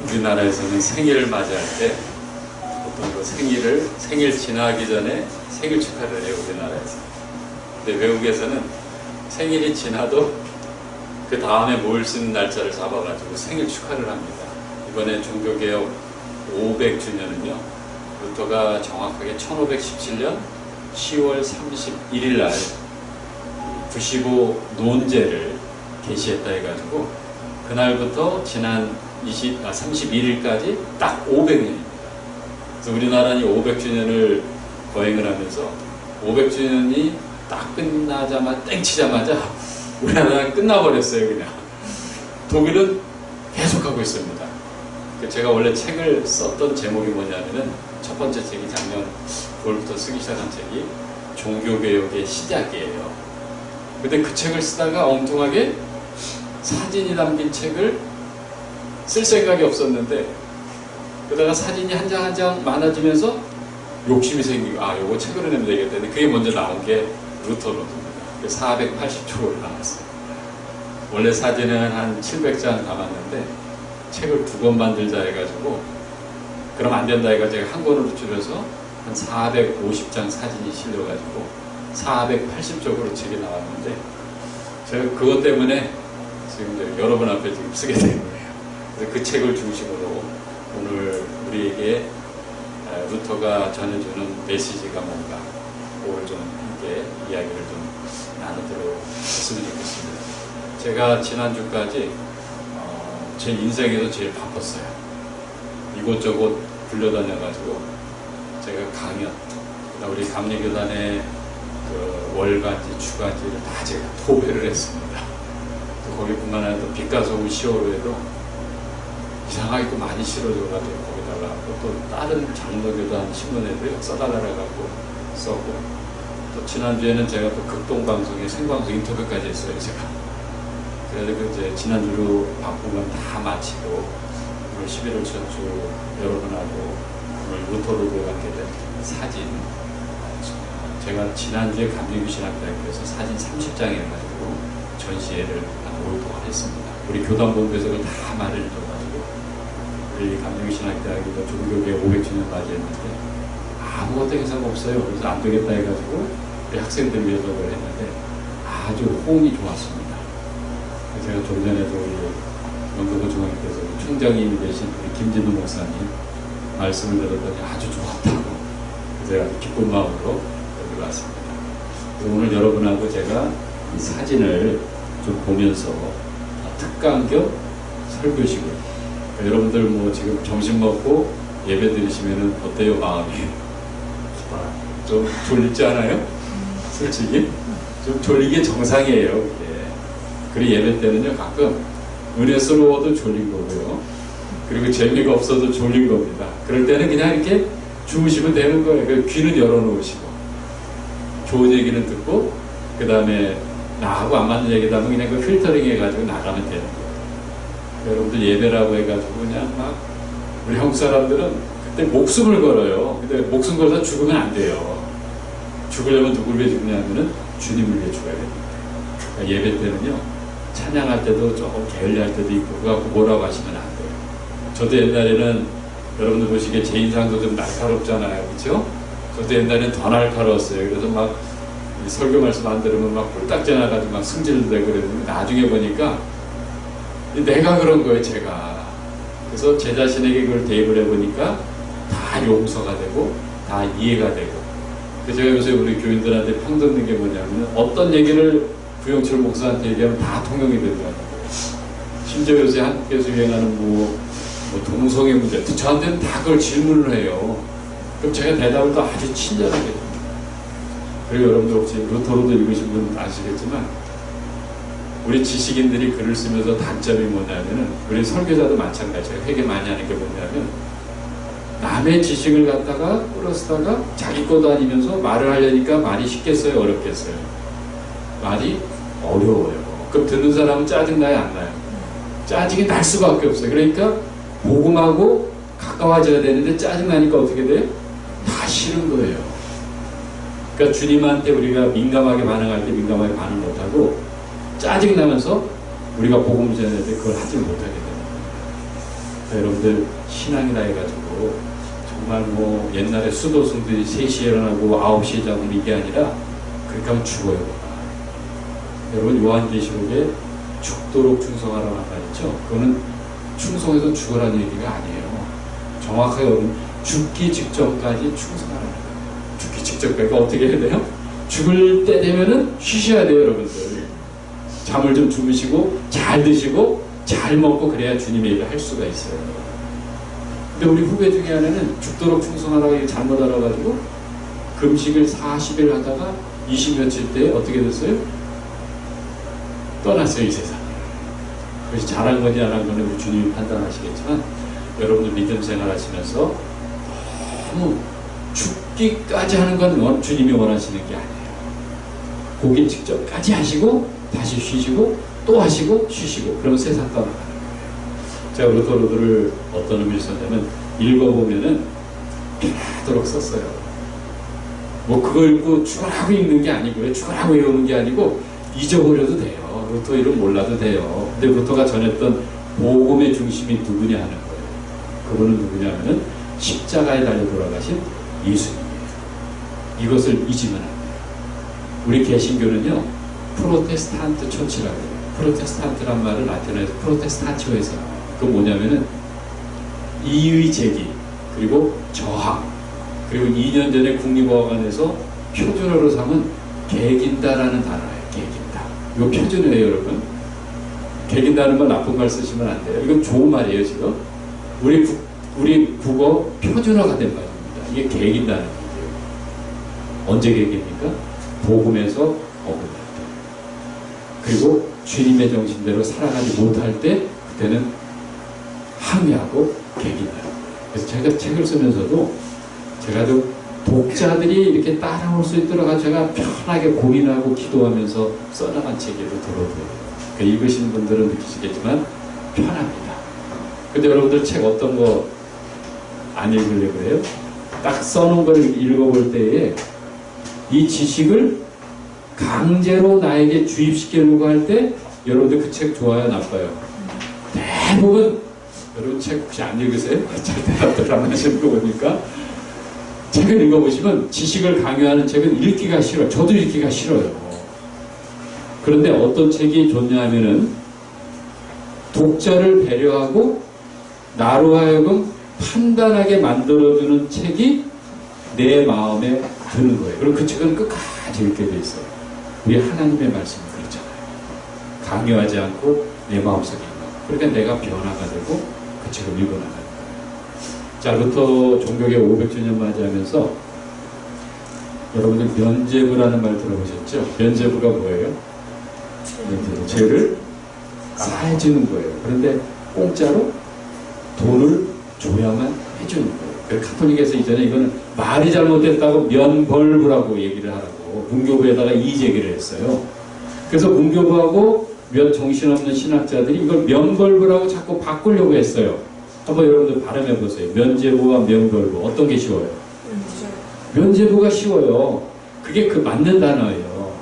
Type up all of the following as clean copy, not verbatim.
우리나라에서는 생일을 맞이할 때 보통 그 생일 지나기 전에 생일 축하를 해요, 우리나라에서. 근데 외국에서는 생일이 지나도 그 다음에 모일 수 있는 날짜를 잡아가지고 생일 축하를 합니다. 이번에 종교개혁 500주년은요, 루터가 정확하게 1517년 10월 31일 날 95 논제를 게시했다 해가지고 그날부터 지난 31일까지 딱 500년입니다. 그래서 우리나라는 500주년을 거행을 하면서 500주년이 딱 끝나자마자 땡치자마자 우리나라는 끝나버렸어요. 그냥 독일은 계속하고 있습니다. 제가 원래 책을 썼던 제목이 뭐냐면은 첫 번째 책이 작년 9월부터 쓰기 시작한 책이 종교개혁의 시작이에요. 근데 그 책을 쓰다가 엉뚱하게 사진이 담긴 책을 쓸 생각이 없었는데 그러다가 사진이 한 장 한 장 많아지면서 욕심이 생기고 요거 책으로 내면 되겠다. 근데 그게 먼저 나온 게 루터로입니다. 480쪽으로 나왔어요. 원래 사진은 한 700장 담았는데 책을 2권 만들자 해가지고 그럼 안 된다 해가지고 제가 한 권으로 줄여서 한 450장 사진이 실려가지고 480쪽으로 책이 나왔는데 제가 그것 때문에 지금 여러분 앞에 지금 쓰게 된 거예요. 그래서 그 책을 중심으로 오늘 우리에게 루터가 전해주는 메시지가 뭔가 그걸 좀 함께 이야기를 좀 나누도록 했으면 좋겠습니다. 제가 지난주까지 제 인생에서 제일 바빴어요. 이곳저곳 불려다녀가지고 제가 강연, 우리 감리교단의 그 월간지, 주간지를 다 제가 도배를 했습니다. 또 거기뿐만 아니라 또 빛가소금 시오로에도 이상하게 또 많이 실어줘가지고 거기다가 또 다른 장로교단 신문에도 써달라고 썼고 또 지난주에는 제가 또 극동방송에 생방송 인터뷰까지 했어요, 제가. 그래서 이제 지난주로 바쁜 건 다 마치고 오늘 11월 첫 주 여러분하고 오늘 루터로드에 갖게 된 사진, 제가 지난주에 감리교신학대학교에서 사진 30장 해가지고 전시회를 한 5일 동안 했습니다. 우리 교단본부에서 그걸 다 마련해줘가지고 우리 감리교신학대학교 종교개혁 500주년 맞이했는데 아무것도 행사가 없어요. 그래서 안 되겠다 해가지고 우리 학생들 위해서 그걸 했는데 아주 호응이 좋았습니다. 제가 좀 전에도 우리 영등포 중앙교회에서 총장님이 되신 우리 김진우 목사님 말씀을 들었더니 아주 좋았다고 제가 기쁜 마음으로 여기 왔습니다. 오늘 여러분하고 제가 이 사진을 좀 보면서 특강 겸 설교식을 여러분들 뭐 지금 점심 먹고 예배 드리시면은 어때요, 마음이? 좀 졸리지 않아요? 솔직히 좀 졸리게 정상이에요. 그게. 그리고 예배 때는요 가끔 은혜스러워도 졸린 거고요. 그리고 재미가 없어도 졸린 겁니다. 그럴 때는 그냥 이렇게 주무시면 되는 거예요. 그 귀는 열어놓으시고 좋은 얘기는 듣고 그 다음에 나하고 안 맞는 얘기다 하면 그냥 그 필터링 해가지고 나가면 되는 거예요. 여러분들 예배라고 해가지고 그냥 막 우리 한국 사람들은 그때 목숨을 걸어요. 근데 목숨 걸어서 죽으면 안 돼요. 죽으려면 누구를 위해 죽냐면은 주님을 위해 죽어야 됩니다. 그러니까 예배 때는요 찬양할 때도 조금 게을리할 때도 있고 그거 뭐라고 하시면 안 돼요. 저도 옛날에는 여러분들 보시기에 제 인상도 좀 날카롭잖아요. 그렇죠? 저도 옛날에는 더 날카로웠어요. 그래서 막 설교 말씀 안 들으면 막 꿀딱지 나가지고 막 승질도 내고 그랬는데 나중에 보니까 내가 그런 거예요, 제가. 그래서 제 자신에게 그걸 대입을 해보니까 다 용서가 되고 다 이해가 되고. 그래서 제가 요새 우리 교인들한테 평듣는 게 뭐냐면 어떤 얘기를 부영철 목사한테 얘기하면 다 통용이 된다는 거예요. 심지어 요새 한국에서 유행하는 뭐 동성애 문제, 저한테는 다 그걸 질문을 해요. 그럼 제가 대답을 또 아주 친절하게 합니다. 그리고 여러분들 혹시 루터로도 읽으신 분은 아시겠지만 우리 지식인들이 글을 쓰면서 단점이 뭐냐면은 우리 설교자도 마찬가지예요. 회개 많이 하는 게 뭐냐면 남의 지식을 갖다가 끌어쓰다가 자기 것도 아니면서 말을 하려니까 말이 쉽겠어요, 어렵겠어요? 말이 어려워요. 그럼 듣는 사람은 짜증나요, 안 나요? 짜증이 날 수밖에 없어요. 그러니까 복음하고 가까워져야 되는데 짜증나니까 어떻게 돼요? 다 싫은 거예요. 그러니까 주님한테 우리가 민감하게 반응할 때 민감하게 반응 못하고 짜증나면서 우리가 복음 전할 때 그걸 하지 못하게 됩니다. 여러분들 신앙이라 해가지고 정말 뭐 옛날에 수도승들이 3시에 일어나고 9시에 자고 이게 아니라 그렇게 하면 죽어요. 여러분 요한계시록에 죽도록 충성하라는 말 있죠. 그거는 충성해서 죽으라는 얘기가 아니에요. 정확하게 여러분 죽기 직전까지 충성하라는 거예요. 죽기 직전까지 어떻게 해야 돼요? 죽을 때 되면은 쉬셔야 돼요, 여러분들. 잠을 좀 주무시고 잘 드시고 잘 먹고 그래야 주님의 일을 할 수가 있어요. 근데 우리 후배 중에 하나는 죽도록 충성하라고 잘못 알아가지고 금식을 40일 하다가 20며칠 때 어떻게 됐어요? 떠났어요, 이 세상에. 그래서 잘한 건지 안 한 건지 우리 주님이 판단하시겠지만 여러분들 믿음 생활 하시면서 너무 죽기까지 하는 건 주님이 원하시는 게 아니에요. 고기 직전까지 하시고 다시 쉬시고 또 하시고 쉬시고 그러면 세상 떠나가는 거예요. 제가 루터로드를 어떤 의미로 썼냐면 읽어보면은 편하도록 썼어요. 뭐 그걸 읽고 죽으라고 읽는 게 아니고요. 죽으라고 외우는 게 아니고 잊어버려도 돼요. 루터 이름 몰라도 돼요. 근데 루터가 전했던 복음의 중심이 누구냐 하는 거예요. 그분은 누구냐 하면은 십자가에 달려 돌아가신 예수님이에요. 이것을 잊으면 안 돼요. 우리 개신교는요 프로테스탄트 처치라고 해요. 프로테스탄트란 말을 라틴어에서 프로테스탄티오에서 그건 뭐냐면은 이의 제기 그리고 저항 그리고 2년 전에 국립어학원에서 표준어로 삼은 개긴다라는 단어예요. 개긴다. 이거 표준어예요, 여러분. 개긴다는 말 나쁜 말 쓰시면 안 돼요. 이건 좋은 말이에요, 지금. 우리 국어 표준어가 된 말입니다. 이게 개긴다는 얘기예요. 언제 개깁니까? 복음에서 어긋날 때. 그리고 주님의 정신대로 살아가지 못할 때 그때는 항의하고 개긴다. 그래서 제가 책을 쓰면서도 제가 독자들이 이렇게 따라올 수 있도록 제가 편하게 고민하고 기도하면서 써나간 책이로 들어줘요. 그러니까 읽으신 분들은 느끼시겠지만 편합니다. 근데 여러분들 책 어떤 거 안 읽으려고 해요? 딱 써놓은 걸 읽어볼 때에 이 지식을 강제로 나에게 주입시키려고 할 때 여러분들 그 책 좋아요, 나빠요? 대부분 여러분 책 혹시 안 읽으세요? 잘 대답들 안 하시는 거 보니까 책을 읽어보시면 지식을 강요하는 책은 읽기가 싫어요. 저도 읽기가 싫어요. 그런데 어떤 책이 좋냐 하면은 독자를 배려하고 나로 하여금 판단하게 만들어주는 책이 내 마음에 드는 거예요. 그럼 그 책은 끝까지 읽게 돼 있어요. 우리 하나님의 말씀은 그렇잖아요. 강요하지 않고 내 마음속에 있는 거. 그러니까 내가 변화가 되고 그 책을 읽어나가는 거예요. 자, 루터 종교개 500주년 맞이하면서 여러분들 면죄부라는 말 들어보셨죠? 면죄부가 뭐예요? 죄를 사해주는 거예요. 그런데 공짜로 돈을 줘야만 해주는 거예요. 그래서 카톨릭에서 이전에 이거는 말이 잘못됐다고 면벌부라고 얘기를 하라고 문교부에다가 이의제기를 했어요. 그래서 문교부하고 몇 정신없는 신학자들이 이걸 면벌부라고 자꾸 바꾸려고 했어요. 한번 여러분들 발음해 보세요. 면죄부와 면벌부 어떤 게 쉬워요? 면죄부가 쉬워요. 그게 그 맞는 단어예요.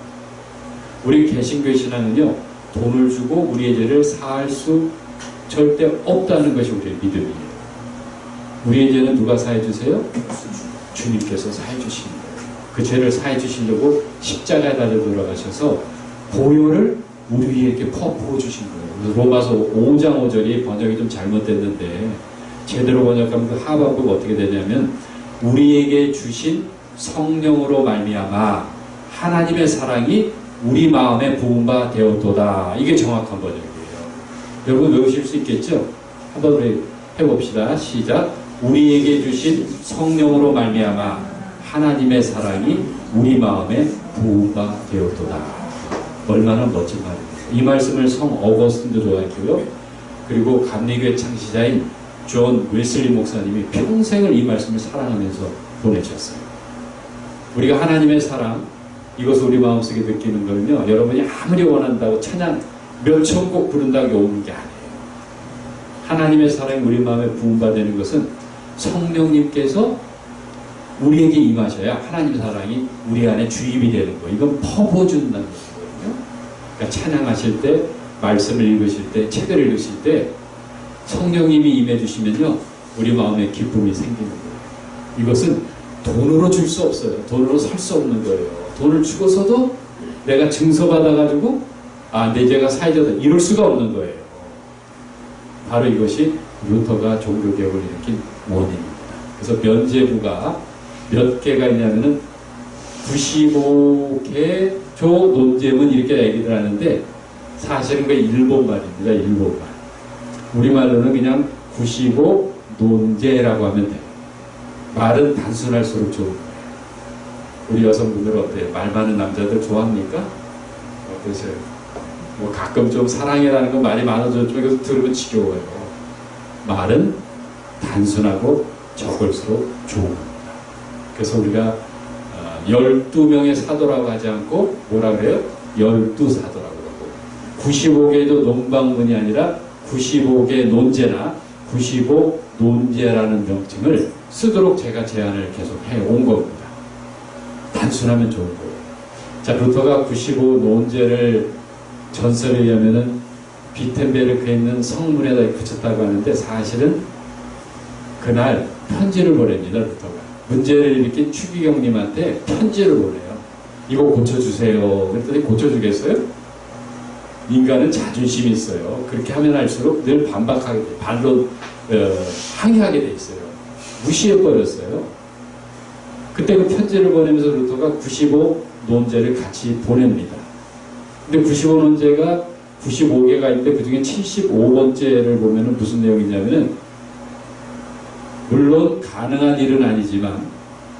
우리 개신교 신앙은요 돈을 주고 우리의 죄를 사할 수 절대 없다는 것이 우리의 믿음이에요. 우리의 죄는 누가 사해 주세요? 주님께서 사해 주시는 거예요. 그 죄를 사해 주시려고 십자가에 달려 돌아가셔서 보혈을 우리 위에 퍼부어 주신 거예요. 로마서 5장 5절이 번역이 좀 잘못됐는데 제대로 번역하면 그 하반부가 어떻게 되냐면 우리에게 주신 성령으로 말미암아 하나님의 사랑이 우리 마음에 부은 바 되었도다. 이게 정확한 번역이에요. 여러분 외우실 수 있겠죠? 한번 우리 해봅시다. 시작. 우리에게 주신 성령으로 말미암아 하나님의 사랑이 우리 마음에 부은 바 되었도다. 얼마나 멋진 말입니다. 이 말씀을 성 어거스틴도 좋아했고요. 그리고 감리교회 창시자인 존 웨슬리 목사님이 평생을 이 말씀을 사랑하면서 보내셨어요. 우리가 하나님의 사랑 이것을 우리 마음속에 느끼는 거는요. 여러분이 아무리 원한다고 찬양 몇천 곡 부른다고 오는 게 아니에요. 하나님의 사랑이 우리 마음에 부음받는 것은 성령님께서 우리에게 임하셔야 하나님의 사랑이 우리 안에 주입이 되는 거예요. 이건 퍼부어준다는 것이거든요. 그러니까 찬양하실 때, 말씀을 읽으실 때, 책을 읽으실 때 성령님이 임해 주시면요, 우리 마음에 기쁨이 생기는 거예요. 이것은 돈으로 줄 수 없어요. 돈으로 살 수 없는 거예요. 돈을 주고서도 내가 증서받아가지고 내 죄가 사해졌다 이럴 수가 없는 거예요. 바로 이것이 루터가 종교개혁을 일으킨 원인입니다. 그래서 면죄부가 몇 개가 있냐면은 95개 조 논제문 이렇게 얘기를 하는데 사실은 그 일본말입니다. 일본말. 우리말로는 그냥 95 논제라고 하면 돼요. 말은 단순할수록 좋은 거예요. 우리 여성분들 어때요? 말 많은 남자들 좋아합니까? 어떠세요? 뭐 가끔 좀 사랑해라는 거 말이 많아져 쪽에서 들으면 지겨워요. 말은 단순하고 적을수록 좋은 겁니다. 그래서 우리가 12명의 사도라고 하지 않고 뭐라 그래요? 12사도라고 하고 95개도 논방문이 아니라 95개 논제나 95 논제라는 명칭을 쓰도록 제가 제안을 계속 해온 겁니다. 단순하면 좋은 거예요. 자, 루터가 95 논제를 전설에 의하면은 비텐베르크에 있는 성문에다 붙였다고 하는데 사실은 그날 편지를 보냅니다. 루터가 문제를 일으킨 추기경님한테 편지를 보내요. 이거 고쳐주세요. 그랬더니 고쳐주겠어요? 인간은 자존심이 있어요. 그렇게 하면 할수록 늘 반박하게 돼. 반론 항의하게 돼 있어요. 무시해버렸어요. 그때 그 편지를 보내면서 루터가 95 논제를 같이 보냅니다. 근데 95 논제가 95개가 있는데 그 중에 75번째를 보면은 무슨 내용이냐면은 물론 가능한 일은 아니지만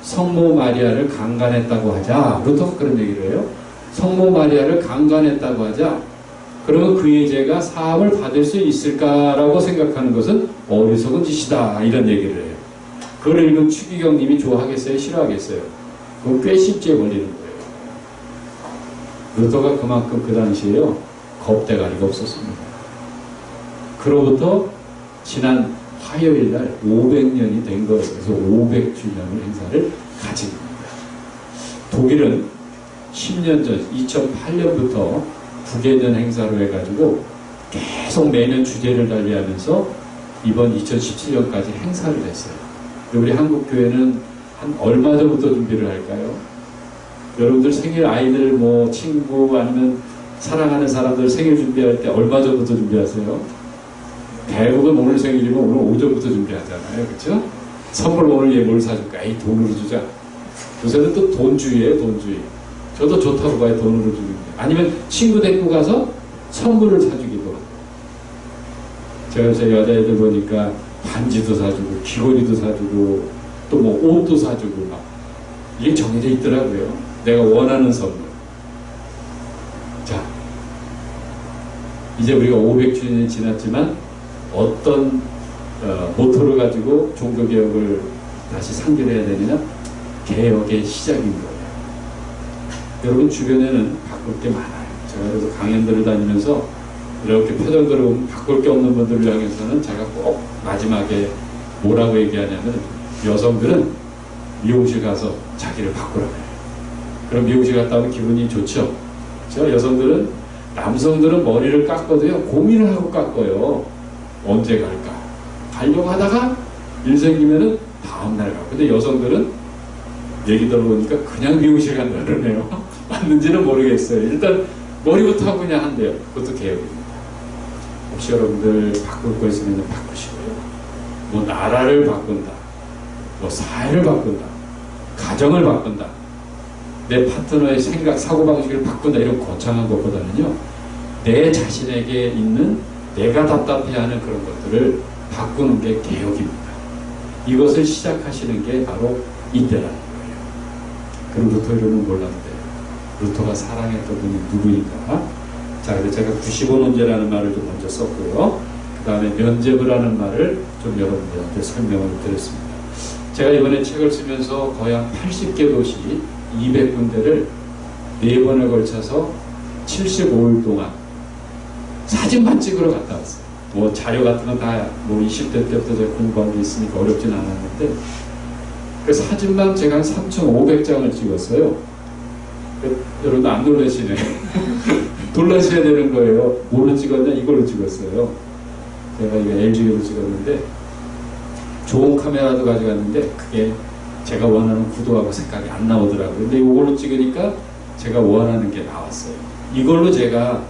성모 마리아를 강간했다고 하자. 루터가 그런 얘기를 해요. 성모 마리아를 강간했다고 하자. 그러면 그의 죄가 사함을 받을 수 있을까라고 생각하는 것은 어리석은 짓이다. 이런 얘기를 해요. 그걸 읽은 추기경님이 좋아하겠어요? 싫어하겠어요? 그건 꽤 쉽게 걸리는 거예요. 루터가 그만큼 그 당시에요. 겁대가리가 없었습니다. 그로부터 지난 화요일 날 500년이 된 거예요. 그래서 500주년을 행사를 가진 겁니다. 독일은 10년 전 2008년부터 부개년 행사로 해가지고 계속 매년 주제를 달리하면서 이번 2017년까지 행사를 했어요. 우리 한국교회는 한 얼마 전부터 준비를 할까요? 여러분들 생일 아이들 뭐 친구 아니면 사랑하는 사람들 생일 준비할 때 얼마 전부터 준비하세요? 대부분 오늘 생일이면 오늘 오전부터 준비하잖아요. 그렇죠? 선물 오늘 얘 뭘 사줄까? 에이 돈으로 주자. 요새는 또 돈주의예요. 돈주의. 저도 좋다고 봐요. 돈으로 주는 게. 아니면 친구 데리고 가서 선물을 사주기도 하고. 제가 요새 여자애들 보니까 반지도 사주고 귀걸이도 사주고 또 뭐 옷도 사주고 막 이게 정해져 있더라고요. 내가 원하는 선물. 자, 이제 우리가 500주년이 지났지만 어떤 모토를 가지고 종교개혁을 다시 상기해야 되느냐? 개혁의 시작인 거예요. 여러분 주변에는 바꿀 게 많아요. 제가 그래서 강연들을 다니면서 이렇게 표정들을 보면 바꿀 게 없는 분들을 향해서는 제가 꼭 마지막에 뭐라고 얘기하냐면 여성들은 미용실 가서 자기를 바꾸라고 해요. 그럼 미용실 갔다 오면 기분이 좋죠. 저 여성들은 남성들은 머리를 깎아도요 고민을 하고 깎아요. 언제 갈까? 가려고 하다가 일 생기면은 다음날 가고. 근데 여성들은 얘기 들어보니까 그냥 미용실 간다 그러네요. 맞는지는 모르겠어요. 일단 머리부터 하고 그냥 한대요. 그것도 개혁입니다. 혹시 여러분들 바꿀 거 있으면 바꾸시고요. 뭐 나라를 바꾼다. 뭐 사회를 바꾼다. 가정을 바꾼다. 내 파트너의 생각, 사고방식을 바꾼다. 이런 거창한 것보다는요. 내 자신에게 있는 내가 답답해하는 그런 것들을 바꾸는 게 개혁입니다. 이것을 시작하시는 게 바로 이때라는 거예요. 그럼 루터 이름은 몰랐는데 루터가 사랑했던 분이 누구인가? 자, 그래서 제가 95논제라는 말을 좀 먼저 썼고요. 그 다음에 면죄부라는 말을 좀 여러분들한테 설명을 드렸습니다. 제가 이번에 책을 쓰면서 거의 한 80개 도시 200군데를 4번에 걸쳐서 75일 동안 사진만 찍으러 갔다 왔어요. 뭐 자료 같은 건 다 뭐 20대 때부터 제가 공부한 게 있으니까 어렵진 않았는데 그 사진만 제가 한 3,500장을 찍었어요. 여러분 안 놀라시네. 놀라셔야 되는 거예요. 뭐로 찍었냐? 이걸로 찍었어요. 제가 이거 LG로 찍었는데 좋은 카메라도 가져갔는데 그게 제가 원하는 구도하고 색깔이 안 나오더라고요. 근데 이걸로 찍으니까 제가 원하는 게 나왔어요. 이걸로 제가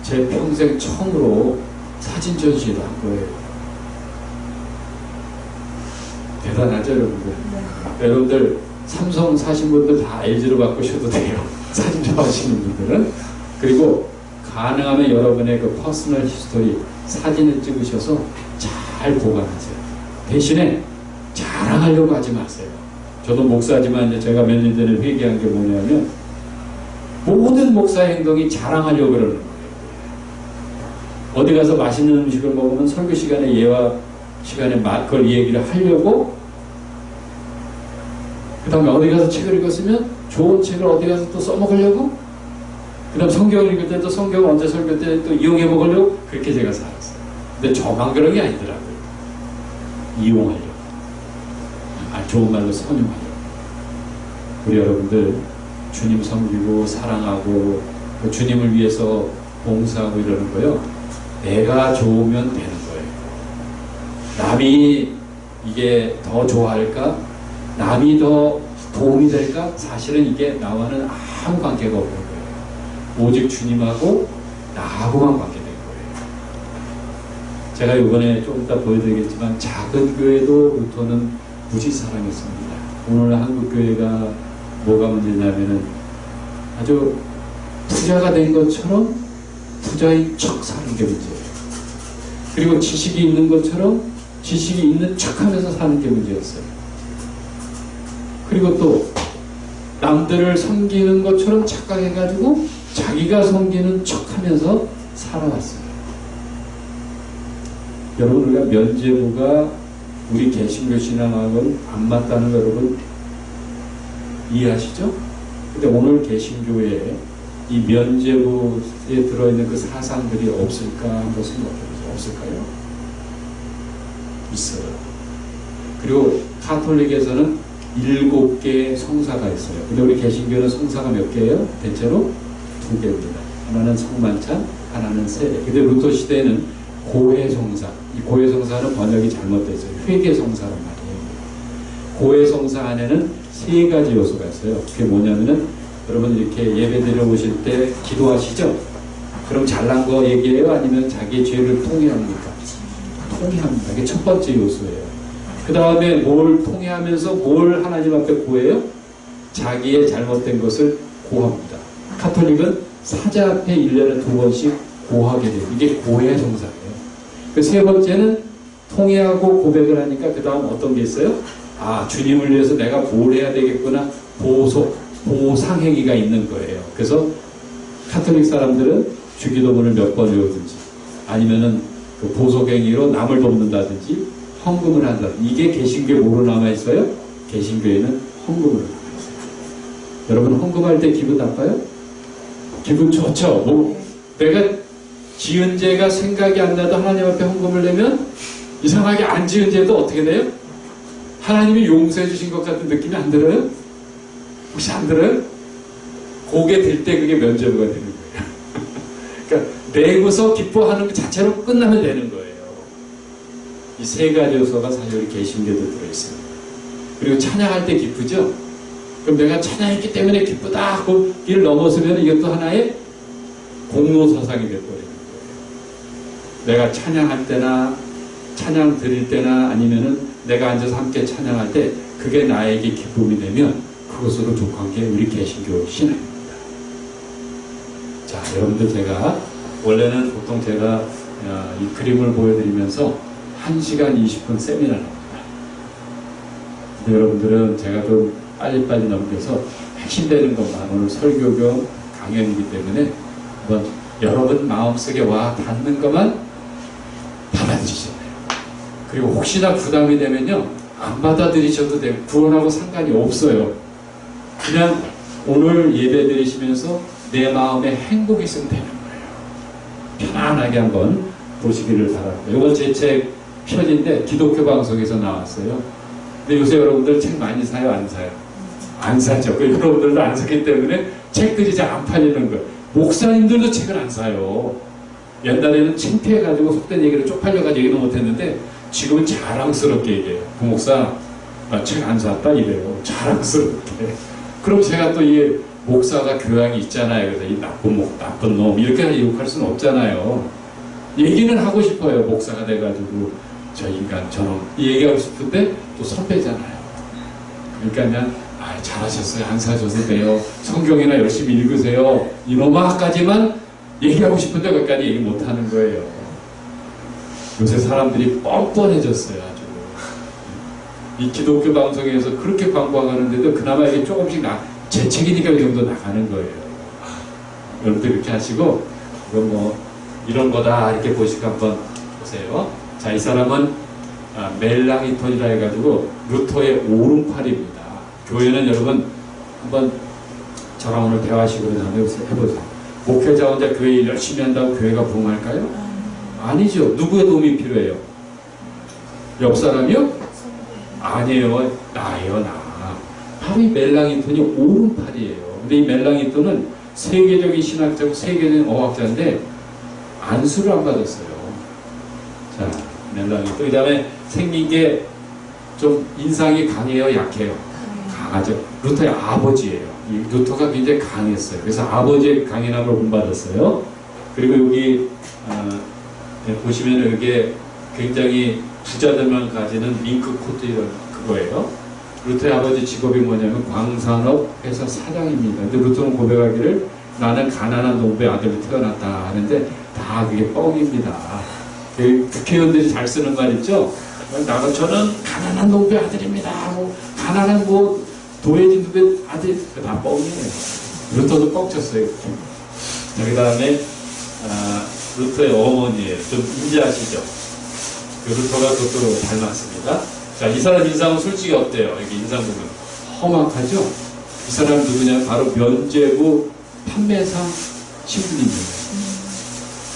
제 평생 처음으로 사진 전시를 한 거예요. 대단하죠, 여러분들? 네. 여러분들 삼성 사신 분들 다 LG로 바꾸셔도 돼요. 사진 좋아하시는 분들은. 그리고 가능하면 여러분의 그 퍼스널 히스토리 사진을 찍으셔서 잘 보관하세요. 대신에 자랑하려고 하지 마세요. 저도 목사지만 이제 제가 몇 년 전에 회개한 게 뭐냐면 모든 목사의 행동이 자랑하려고 그러는 거예요. 어디 가서 맛있는 음식을 먹으면 설교 시간에 예화 시간에 그걸 얘기를 하려고, 그 다음에 어디 가서 책을 읽었으면 좋은 책을 어디 가서 또 써먹으려고, 그 다음 성경을 읽을 때도 성경 언제 설교 때 또 이용해 먹으려고, 그렇게 제가 살았어요. 근데 저만 그런 게 아니더라고요. 이용하려고. 좋은 말로 선용하려고. 우리 여러분들 주님 섬기고 사랑하고 주님을 위해서 봉사하고 이러는 거요. 내가 좋으면 되는 거예요. 남이 이게 더 좋아할까? 남이 더 도움이 될까? 사실은 이게 나와는 아무 관계가 없는 거예요. 오직 주님하고 나하고만 관계된 거예요. 제가 이번에 좀 이따 보여드리겠지만 작은 교회도 루터는 무지 사랑했습니다. 오늘 한국교회가 뭐가 문제냐면은 아주 투자가 된 것처럼 투자인 척 사는 게 문제예요. 그리고 지식이 있는 것처럼 지식이 있는 척 하면서 사는 게 문제였어요. 그리고 또 남들을 섬기는 것처럼 착각해가지고 자기가 섬기는 척 하면서 살아왔어요. 여러분, 우리가 면죄부가 우리 개신교 신앙하고는 안 맞다는 거 여러분 이해하시죠? 근데 오늘 개신교에 이 면죄부에 들어있는 그 사상들이 없을까 한번 생각해보세요. 없을까요? 있어요. 그리고 카톨릭에서는 7개의 성사가 있어요. 근데 우리 개신교는 성사가 몇 개예요? 대체로 2개입니다. 하나는 성만찬, 하나는 세례. 근데 루터 시대에는 고해성사. 이 고해성사는 번역이 잘못됐어요. 회계성사란 말이에요. 고해성사 안에는 3가지 요소가 있어요. 그게 뭐냐면은 여러분 이렇게 예배 드려 오실 때 기도하시죠? 그럼 잘난 거 얘기해요? 아니면 자기의 죄를 통회합니까? 통회합니다. 이게 첫 번째 요소예요. 그 다음에 뭘 통회하면서 뭘 하나님 앞에 구해요? 자기의 잘못된 것을 고합니다. 카톨릭은 사자 앞에 1년에 2번씩 고하게 돼요. 이게 고해 성사예요. 그 세 번째는 통회하고 고백을 하니까 그 다음 어떤 게 있어요? 아, 주님을 위해서 내가 뭘 해야 되겠구나. 보상행위가 있는 거예요. 그래서 카톨릭 사람들은 주기도문을 몇 번 외우든지 아니면은 그 보속행위로 남을 돕는다든지 헌금을 한다든지. 이게 개신교에 뭐로 남아있어요? 개신교에는 헌금으로 남아있어요. 여러분 헌금할 때 기분 나빠요? 기분 좋죠? 뭐 내가 지은 죄가 생각이 안 나도 하나님 앞에 헌금을 내면 이상하게 안 지은 죄도 어떻게 돼요? 하나님이 용서해 주신 것 같은 느낌이 안 들어요? 혹시 안 들어요? 고개 들 때 그게 면죄부가 되는 거예요. 그러니까 내고서 기뻐하는 것 자체로 끝나면 되는 거예요. 이 3가지 요소가 사실 우리 개신교도 들어있습니다. 그리고 찬양할 때 기쁘죠? 그럼 내가 찬양했기 때문에 기쁘다 하고 길 넘어서면 이것도 하나의 공로사상이 돼버리는 거예요. 내가 찬양할 때나 찬양 드릴 때나 아니면은 내가 앉아서 함께 찬양할 때 그게 나에게 기쁨이 되면 그것으로 족한 게 우리 개신교 신앙입니다. 자, 여러분들 제가 원래는 보통 제가 이 그림을 보여드리면서 1시간 20분 세미나를 합니다. 근데 여러분들은 제가 좀 빨리빨리 넘겨서 핵심되는 것만 오늘 설교 겸 강연이기 때문에 한번 여러분 마음속에 와 닿는 것만 받아들이잖아요. 그리고 혹시나 부담이 되면요 안 받아들이셔도 돼요. 구원하고 상관이 없어요. 그냥 오늘 예배 드리시면서 내 마음에 행복이 있으면 되는 거예요. 편안하게 한번 보시기를 바랍니다. 이건 제 책 편인데 기독교 방송에서 나왔어요. 근데 요새 여러분들 책 많이 사요? 안 사요? 안 사죠. 여러분들도 안 사기 때문에 책들이 잘 안 팔리는 거예요. 목사님들도 책을 안 사요. 옛날에는 창피해가지고 속된 얘기를 쪽팔려가지고 얘기도 못했는데 지금은 자랑스럽게 얘기해요. 부목사 나 책 안 샀다 이래요. 자랑스럽게. 그럼 제가 또 이 목사가 교양이 있잖아요. 그래서 이 나쁜 놈 이렇게 욕할 수는 없잖아요. 얘기는 하고 싶어요. 목사가 돼가지고 저 인간 저놈 얘기하고 싶은데 또 선배잖아요. 그러니까 그냥 잘하셨어요. 안 사셔도 돼요. 성경이나 열심히 읽으세요. 이놈아까지만 얘기하고 싶은데 거기까지 얘기 못하는 거예요. 요새 사람들이 뻔뻔해졌어요. 아주. 이 기독교 방송에서 그렇게 광고하는데도 그나마 이게 조금씩 제 책이니까 이 정도 나가는 거예요. 여러분들 이렇게 하시고 이건 뭐 이런 거다 이렇게 보시고 한번 보세요. 자, 이 사람은 멜랑이톤이라 해가지고 루터의 오른팔입니다. 교회는 여러분 한번 저랑 오늘 대화식으로 한번 해보세요. 목회자 혼자 교회 일 열심히 한다고 교회가 부흥할까요? 아니죠. 누구의 도움이 필요해요? 옆 사람이요? 아니에요. 나예요, 나. 바로 이 멜랑이톤이 오른팔이에요. 근데 이 멜랑이톤은 세계적인 신학자고 세계적인 어학자인데 안수를 안 받았어요. 자, 멜랑이톤. 그 다음에 생긴 게 좀 인상이 강해요, 약해요? 강하죠. 루터의 아버지예요. 이 루터가 굉장히 강했어요. 그래서 아버지의 강인함을 본받았어요. 그리고 여기 보시면 여기에 굉장히 부자들만 가지는 밍크 코트 이런 그거예요. 루터의 아버지 직업이 뭐냐면 광산업 회사 사장입니다. 근데 루터는 고백하기를 나는 가난한 농부의 아들로 태어났다 하는데 다 그게 뻥입니다. 국회의원들이 잘 쓰는 말 있죠? 저는 가난한 농부의 아들입니다. 뭐 가난한 뭐 도예진 누구의 아들 다 뻥이에요. 루터도 뻥쳤어요. 자, 그 다음에 루터의 어머니예요. 좀 인지하시죠? 루터가 그것도 닮았습니다. 자, 이 사람 인상은 솔직히 어때요? 여기 인상 보면 험악하죠? 이 사람 누구냐? 바로 면제부 판매상 신부님이에요.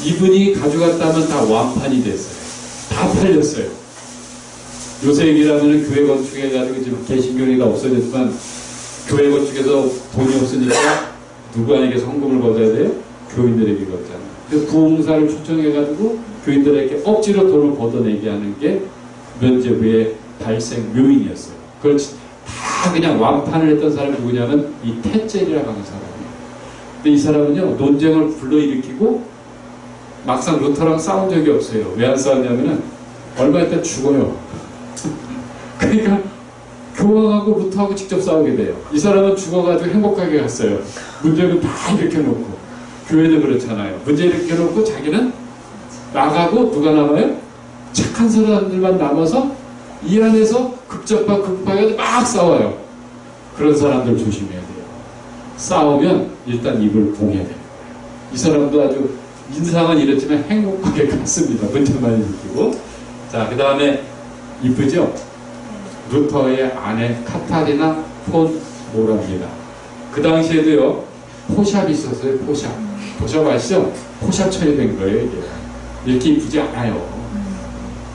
이분이 가져갔다면 다 완판이 됐어요. 다 팔렸어요. 요새 얘기라면 교회 건축해가지고 지금 개신교회가 없어졌지만 교회 건축에서 돈이 없으니까 누구에게 헌금을 걷어야 돼요? 교인들에게 걷잖아요. 그래서 부흥사를 초청해가지고 교인들에게 억지로 돈을 걷어내게 하는 게 면제부의 발생 묘인이었어요. 그걸 다 그냥 완판을 했던 사람이 누구냐면 이 테젤이라고 하는 사람이에요. 근데 이 사람은요, 논쟁을 불러일으키고 막상 루터랑 싸운 적이 없어요. 왜 안 싸웠냐면은 얼마 있다 죽어요. 그러니까 교황하고 루터하고 직접 싸우게 돼요. 이 사람은 죽어가지고 행복하게 갔어요. 문제는 다 일으켜놓고. 교회도 그렇잖아요. 문제 일으켜놓고 자기는 나가고 누가 남아요? 착한 사람들만 남아서 이 안에서 극적과 막 싸워요. 그런 사람들 조심해야 돼요. 싸우면 일단 입을 봉해야 돼요. 이 사람도 아주 인상은 이렇지만 행복하게 갔습니다. 문제만 일으키고. 자, 그 다음에 이쁘죠? 루터의 아내 카타리나 폰 모라입니다. 그 당시에도요, 포샵이 있었어요. 포샵. 포샵 아시죠? 포샵 처리된 거예요, 이게. 이렇게 이쁘지 않아요.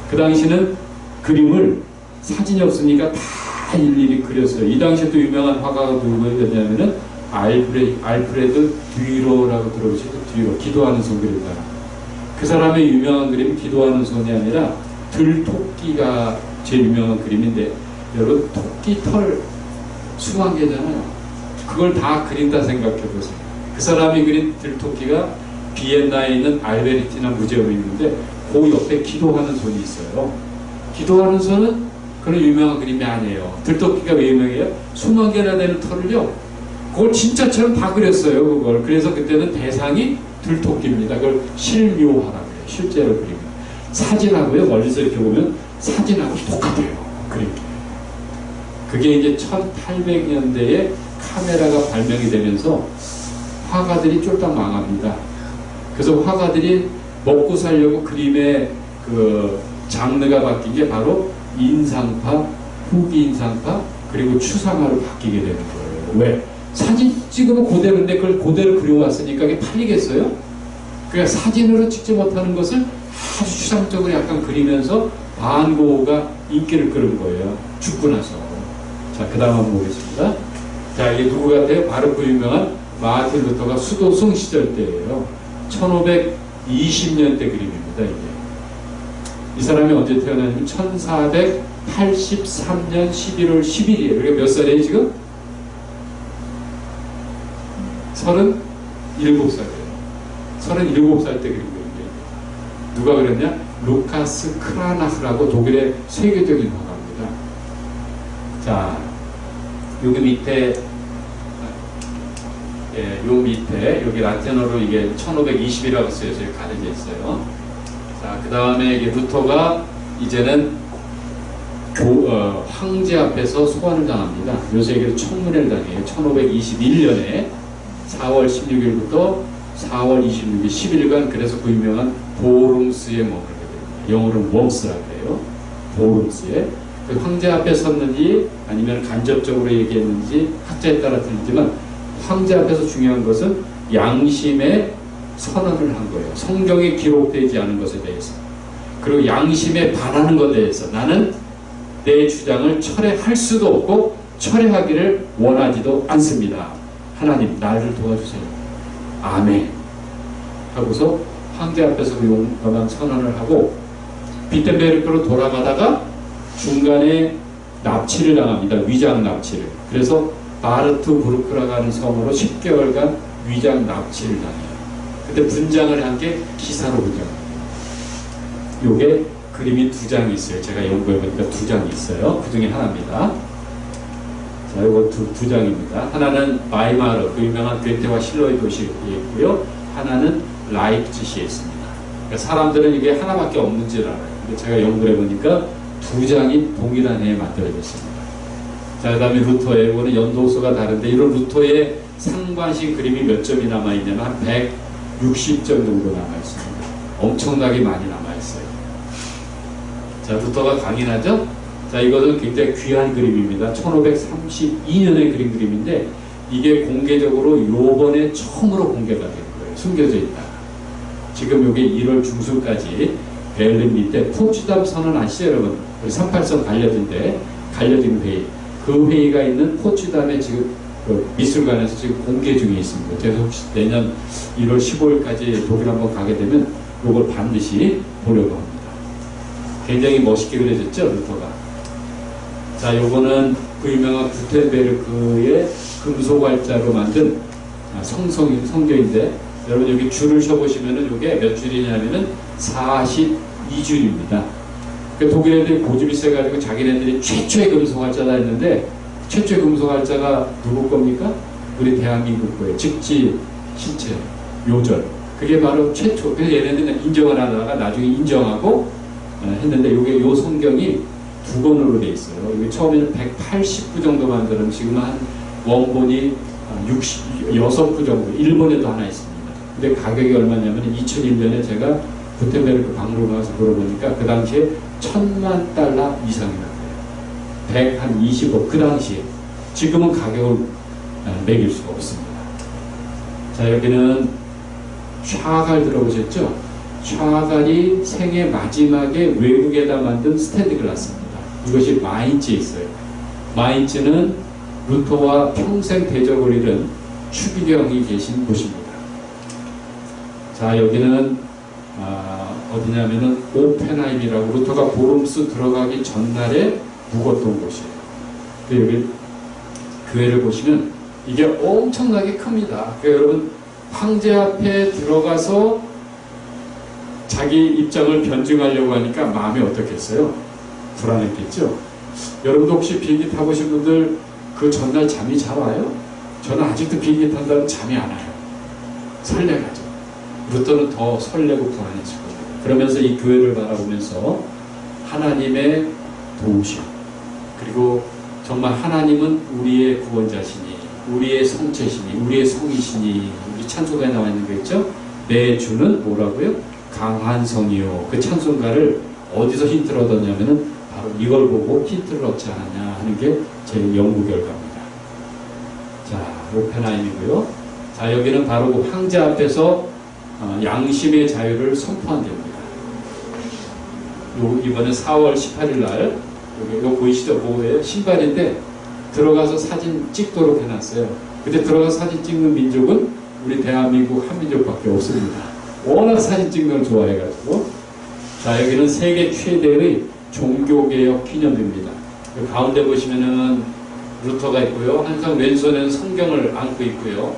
그 당시는 그림을 사진이 없으니까 다 일일이 그렸어요. 이 당시에 또 유명한 화가가 누구였냐면은 알프레드 듀이로라고 들어보시죠? 듀이로. 기도하는 손 그린 사람. 그 사람의 유명한 그림이 기도하는 손이 아니라 들토끼가 제일 유명한 그림인데, 여러분 토끼 털 수만 개잖아요. 그걸 다 그린다 생각해 보세요. 그 사람이 그린 들토끼가 비엔나에 있는 알베르티나 무제움이 있는데 그 옆에 기도하는 손이 있어요. 기도하는 손은 그런 유명한 그림이 아니에요. 들토끼가 왜 유명해요? 수만 개나 되는 털을요, 그걸 진짜처럼 다 그렸어요. 그걸. 그래서 그때는 대상이 들토끼입니다. 그걸 실묘화라고 해요. 실제로 그리면. 사진하고요, 멀리서 이렇게 보면 사진하고 똑같아요. 그림. 그게 이제 1800년대에 카메라가 발명이 되면서 화가들이 쫄딱 망합니다. 그래서 화가들이 먹고 살려고 그림의 그 장르가 바뀐 게 바로 인상파, 후기 인상파, 그리고 추상화로 바뀌게 되는 거예요. 왜? 사진 찍으면 그대로인데 그걸 그대로 그려왔으니까 그게 팔리겠어요? 그러니까 사진으로 찍지 못하는 것을 아주 추상적으로 약간 그리면서 반고흐가 인기를 끌은 거예요. 죽고 나서. 자, 그 다음 한번 보겠습니다. 자, 이게 누구 같아요? 바로 그 유명한 마틴 루터가 수도승 시절 때예요. 20년대 그림입니다. 이게. 이 사람이 언제 태어났냐면 1483년 11월 10일이에요. 그러니까 몇 살이에요 지금? 37살이에요. 37살 때 그린 거예요. 누가 그랬냐? 루카스 크라나흐라고 독일의 세계적인 화가입니다. 자, 여기 밑에, 요 밑에, 여기 라틴어로 이게 1520이라고 쓰여져 가려져 있어요. 자, 그 다음에 이게 루터가 이제는 황제 앞에서 소환을 당합니다. 요새 얘기로 청문회를 당해요. 1521년에 4월 16일부터 4월 26일 10일간 그래서 그 유명한 보름스에 머물게 됩니다. 영어로는 웜스라고 해요. 보름스에. 그 황제 앞에 섰는지 아니면 간접적으로 얘기했는지 학자에 따라 틀리지만 황제 앞에서 중요한 것은 양심의 선언을 한 거예요. 성경에 기록되지 않은 것에 대해서. 그리고 양심에 반하는 것에 대해서 나는 내 주장을 철회할 수도 없고 철회하기를 원하지도 않습니다. 하나님 나를 도와주세요. 아멘 하고서 황제 앞에서 용감한 선언을 하고 비텐베르크로 돌아가다가 중간에 납치를 당합니다. 위장 납치를. 그래서 바르트부르크라고 하는 섬으로 10개월간 위장 납치를 당해요. 그때 분장을 한 게 기사로 분장합니다. 요게 그림이 두 장이 있어요. 제가 연구해보니까 두 장이 있어요. 그 중에 하나입니다. 자, 이거 두 장입니다. 하나는 바이마르, 그 유명한 괴테와 실러의 도시에 있고요. 하나는 라이프치히에 있습니다. 그러니까 사람들은 이게 하나밖에 없는 줄 알아요. 근데 제가 연구를 해보니까 두 장이 동일한 해에 만들어졌습니다. 자, 그 다음에 루터의, 이거는 연도수가 다른데, 이런 루터의 상반신 그림이 몇 점이 남아있냐면 한 160점 정도 남아있습니다. 엄청나게 많이 남아있어요. 자, 루터가 강인하죠? 자, 이것은 굉장히 귀한 그림입니다. 1532년에 그린 그림인데 이게 공개적으로 요번에 처음으로 공개가 된 거예요. 숨겨져 있다. 지금 이게 1월 중순까지 베를린 밑에 포츠담 선언 아시죠 여러분? 우리 38선 갈려진 회의. 그 회의가 있는 포츠담에 지금 그 미술관에서 지금 공개 중에 있습니다. 그래서 혹시 내년 1월 15일까지 독일 한번 가게 되면 이걸 반드시 보려고 합니다. 굉장히 멋있게 그려졌죠, 루터가. 자, 요거는 그 유명한 구텐베르크의 금속활자로 만든 성경인데, 여러분 여기 줄을 쳐보시면은 요게 몇 줄이냐면은 42줄입니다. 그 독일 애들이 고집이 세가지고 자기네들이 최초의 금속활자다 했는데, 최초의 금속활자가 누구 겁니까? 우리 대한민국 거예요. 직지, 신체, 요절. 그게 바로 최초. 그래서 얘네들은 인정을 하다가 나중에 인정하고 했는데, 요 성경이 두 권으로 돼 있어요. 여기 처음에는 180부 정도 만들었는데 지금은 한 원본이 66부 정도. 일본에도 하나 있습니다. 근데 가격이 얼마냐면 2001년에 제가 구텐베르크 박물관 가서 물어보니까 그 당시에 $10,000,000 이상이 나와요. 120억 그 당시에. 지금은 가격을 매길 수가 없습니다. 자, 여기는 샤갈 들어보셨죠? 샤갈이 생애 마지막에 외국에다 만든 스탠드 글라스입니다. 이것이 마인츠에 있어요. 마인츠는 루터와 평생 대적을 이룬 추기경이 계신 곳입니다. 자, 여기는 어디냐면은 오펜하임이라고 루터가 보름스 들어가기 전날에 묵었던 곳이에요. 여기 교회를 보시면 이게 엄청나게 큽니다. 그러니까 여러분 황제 앞에 들어가서 자기 입장을 변증하려고 하니까 마음이 어떻겠어요? 불안했겠죠? 여러분도 혹시 비행기 타보신 분들 그 전날 잠이 잘 와요? 저는 아직도 비행기 탄다면 잠이 안 와요. 설레가죠. 루터는 더 설레고 불안해지고 그러면서 이 교회를 바라보면서 하나님의 도우심 그리고 정말 하나님은 우리의 구원자시니 우리의 성체시니 우리의 성이시니 우리 찬송가에 나와 있는 거 있죠? 내 주는 뭐라고요? 강한 성이요. 그 찬송가를 어디서 힌트를 얻었냐면은 바로 이걸 보고 힌트를 얻지 않았냐 하는 게 제 연구 결과입니다. 자, 오펜하임이고요. 자, 여기는 바로 그 황제 앞에서 양심의 자유를 선포한 데입니다. 이번에 4월 18일 날 여기 보이시죠? 뭐예요? 신발인데 들어가서 사진 찍도록 해놨어요. 근데 들어가서 사진 찍는 민족은 우리 대한민국 한민족밖에 없습니다. 워낙 사진 찍는 걸 좋아해가지고. 자, 여기는 세계 최대의 종교개혁 기념비입니다. 가운데 보시면은 루터가 있고요. 항상 왼손에는 성경을 안고 있고요.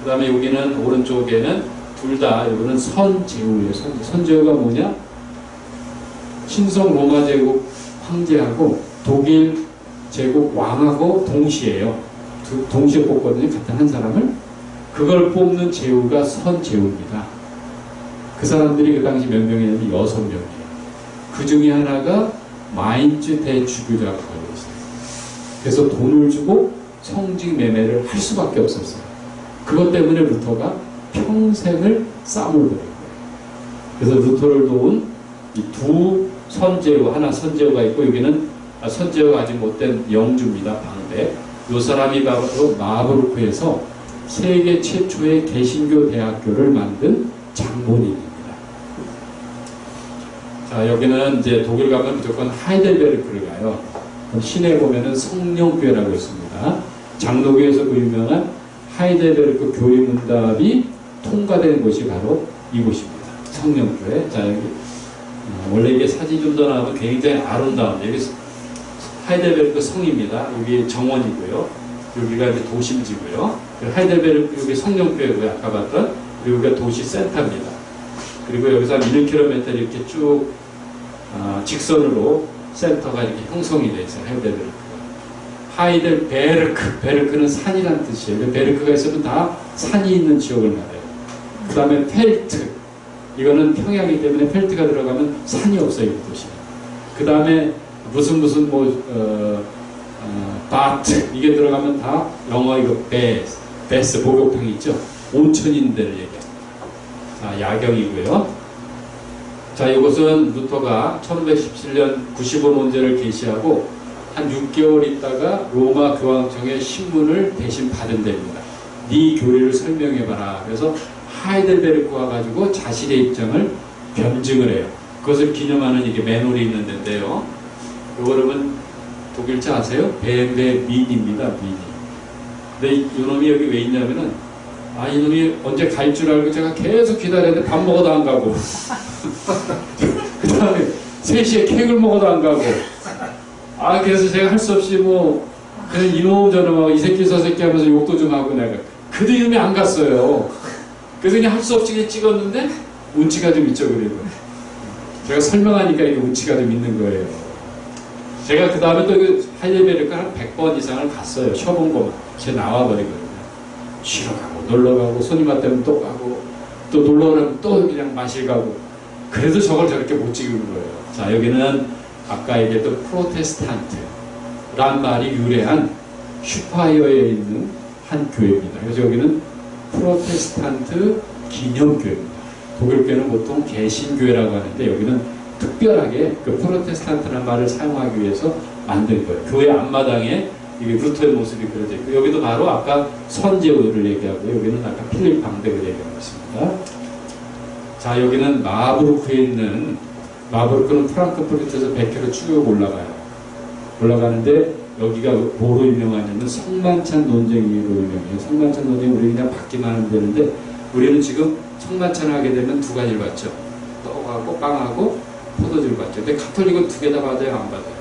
그 다음에 여기는 오른쪽에는 둘 다, 여기는 선제후예요. 선제후가 뭐냐? 신성 로마 제국 황제하고 독일 제국 왕하고 동시에요. 동시에 뽑거든요. 같은 한 사람을. 그걸 뽑는 제후가 선제후입니다. 그 사람들이 그 당시 몇 명이냐면 6명이에요. 그 중에 하나가 마인츠 대주교자가 걸려 있어요. 그래서 돈을 주고 성직 매매를 할 수밖에 없었어요. 그것 때문에 루터가 평생을 싸움을 벌인 거예요. 그래서 루터를 도운 이 두 선제후, 하나 선제후가 있고, 여기는 선제후가 아직 못된 영주입니다. 방배. 이 사람이 바로 마부르크에서 세계 최초의 개신교 대학교를 만든 장본인입니다. 자, 여기는 이제 독일 가면 무조건 하이델베르크를 가요. 시내에 보면은 성령교회라고 있습니다. 장로교에서 그 유명한 하이델베르크 교회 문답이 통과된 곳이 바로 이곳입니다. 성령교회. 자, 여기 원래 이게 사진 좀 더 나오면 굉장히 아름다운, 여기 하이델베르크 성입니다. 여기 정원이고요. 여기가 이제 도심지고요. 하이델베르크 여기 성령교회고요. 아까 봤던. 그리고 여기가 도시 센터입니다. 그리고 여기서 한 1km 이렇게 쭉 직선으로 센터가 이렇게 형성이 되어 있어요. 하이델베르크. 베르크는 산이라는 뜻이에요. 베르크가 있으면 다 산이 있는 지역을 말해요. 그 다음에 펠트. 이거는 평양이기 때문에 펠트가 들어가면 산이 없어요. 이 도시. 그 다음에 무슨 바트. 이게 들어가면 다 영어 이거 베스 목욕탕이 있죠. 온천인들을 얘기해요. 자, 야경이고요. 자, 이것은 루터가 1517년 90원 문제를 게시하고 한 6개월 있다가 로마 교황청의 신문을 대신 받은 데입니다. 네 교리를 설명해봐라. 그래서 하이델베르크 와가지고 자신의 입장을 변증을 해요. 그것을 기념하는 이게 맨홀이 있는 데인데요. 이거 여러분 독일자 아세요? 벤베 민입니다. 민이. 근데 이놈이 여기 왜 있냐면은 이놈이 언제 갈 줄 알고 제가 계속 기다렸는데 밥 먹어도 안 가고 그 다음에 3시에 케이크를 먹어도 안 가고 그래서 제가 할 수 없이 그냥 이놈 저놈하고 이 새끼 저 새끼 하면서 욕도 좀 하고 내가 그도 이놈이 안 갔어요. 그래서 그냥 할 수 없이 그냥 찍었는데 운치가 좀 있죠. 그리고 제가 설명하니까 이게 운치가 좀 있는 거예요. 제가 그 다음에 또 하이델베르크 한 100번 이상을 갔어요. 쉬어본 거만. 제가 나와버리거든요. 쉬러 가고 놀러 가고 손님 왔다면 또 가고 또 놀러 오면 또 그냥 마실 가고 그래도 저걸 저렇게 못 찍은 거예요. 자, 여기는 아까 얘기했던 프로테스탄트란 말이 유래한 슈파이어에 있는 한 교회입니다. 그래서 여기는 프로테스탄트 기념교회입니다. 독일교회는 보통 개신교회라고 하는데 여기는 특별하게 그 프로테스탄트라는 말을 사용하기 위해서 만든 거예요. 교회 앞마당에 이게 루터의 모습이 그려져 있고 여기도 바로 아까 선제후를 얘기하고 여기는 아까 필립 방백을 얘기하고 있습니다. 자, 여기는 마부르크에 있는 마부르크는 프랑크푸르트에서 100km 쭉 올라가는데 여기가 뭐로 유명하냐면 성만찬 논쟁으로 유명해요. 성만찬 논쟁 우리 그냥 받기만 하면 되는데 우리는 지금 성만찬 하게 되면 두 가지를 받죠. 떡하고 빵하고 포도주를 받죠. 근데 가톨릭은 두 개 다 받아요, 안 받아요?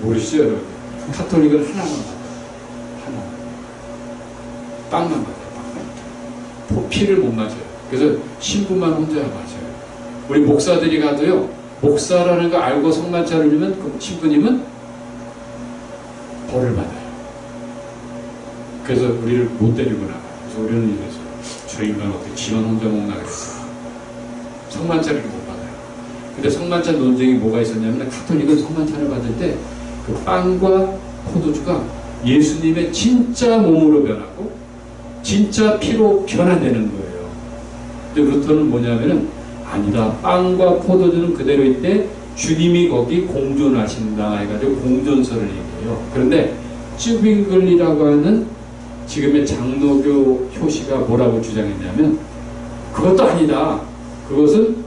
모르시죠, 여러분? 가톨릭은 하나만 받아요. 하나. 빵만 받아요. 피를 못 맞아요. 그래서 신부만 혼자 맞아요. 우리 목사들이 가도요, 목사라는 거 알고 성만찬을 주면 그 신부님은 벌을 받아요. 그래서 우리를 못 데리고 나가요. 그래서 우리는 이래서 저 인간 어떻게 지만 혼자 먹나 그랬어요. 성만찬을 못 받아요. 근데 성만찬 논쟁이 뭐가 있었냐면 가톨릭은 성만찬을 받을 때 그 빵과 포도주가 예수님의 진짜 몸으로 변하고 진짜 피로 변화되는 거예요. 근데 루터는 뭐냐면은 아니다. 빵과 포도주는 그대로 있대 주님이 거기 공존하신다 해가지고 공존설을 얘기해요. 그런데 쯔빙글리라고 하는 지금의 장로교 효시가 뭐라고 주장했냐면 그것도 아니다. 그것은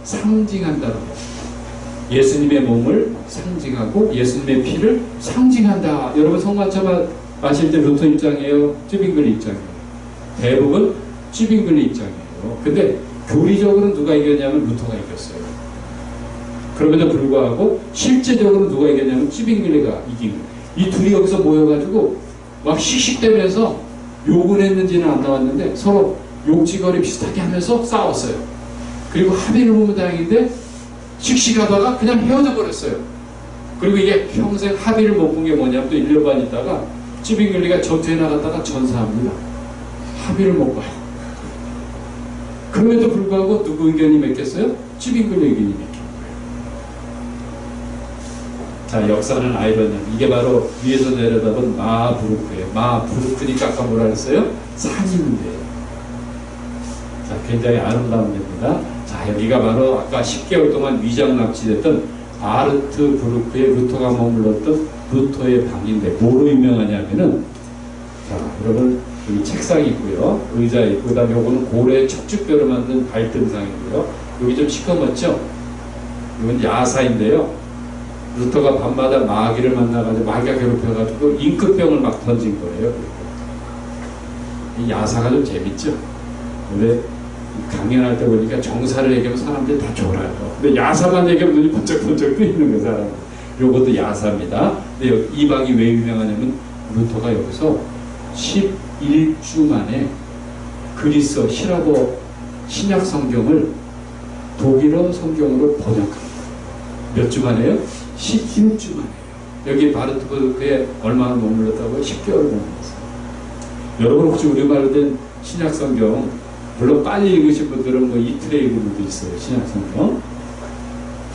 상징한다는 거예요. 예수님의 몸을 상징하고 예수님의 피를 상징한다. 여러분 성만찬 마실 때 루터 입장이에요? 쯔빙글리 입장이에요? 대부분 쯔빙글리 입장이에요. 근데 교리적으로는 누가 이겼냐면 루터가 이겼어요. 그럼에도 불구하고 실제적으로 누가 이겼냐면 찌빙글리가 이긴 거예요. 이 둘이 여기서 모여가지고 막 씩씩대면서 욕은 했는지는 안 나왔는데 서로 욕지거리 비슷하게 하면서 싸웠어요. 그리고 합의를 보면 다행인데 씩씩하다가 그냥 헤어져 버렸어요. 그리고 이게 평생 합의를 못 본 게 뭐냐면 또 1년 반 있다가 찌빙글리가 전투에 나갔다가 전사합니다. 합의를 못 봐요. 그럼에도 불구하고 누구 의견이 맺혔어요? 찌빙글리 의견이 맺힌 거예요. 자, 역사는 아이러니. 이게 바로 위에서 내려다본 마부르크예요. 마부르크니까 아까 뭐라 그랬어요? 산인데요. 자, 굉장히 아름다운 데입니다. 자, 여기가 바로 아까 10개월 동안 위장 납치됐던 아르트 부르크의 루터가 머물렀던 루터의 방인데 뭐로 유명하냐면은, 자, 여러분 여기 책상이 있고요, 의자 있고, 그다음에 요거는 고래 척추뼈로 만든 발등상이고요. 여기 좀 시커멓죠? 이건 야사인데요. 루터가 밤마다 마귀를 만나가지고 마귀가 괴롭혀가지고 임금병을 막 던진 거예요. 이 야사가 좀 재밌죠? 근데 강연할 때 보니까 정사를 얘기하면 사람들이 다 졸아요. 근데 야사만 얘기하면 눈이 번쩍번쩍 뜨이는 거예요, 사람. 요것도 야사입니다. 근데 이 방이 왜 유명하냐면 루터가 여기서 11주 만에 그리스 히라보 신약 성경을 독일어 성경으로 번역합니다. 몇 주 만에요? 11주 만에요. 여기 바르트부르크에 얼마나 머물렀다고? 10개월 머물렀어요. 여러분 혹시 우리말로 된 신약 성경, 물론 빨리 읽으신 분들은 뭐 이틀에 읽은 분도 있어요. 신약 성경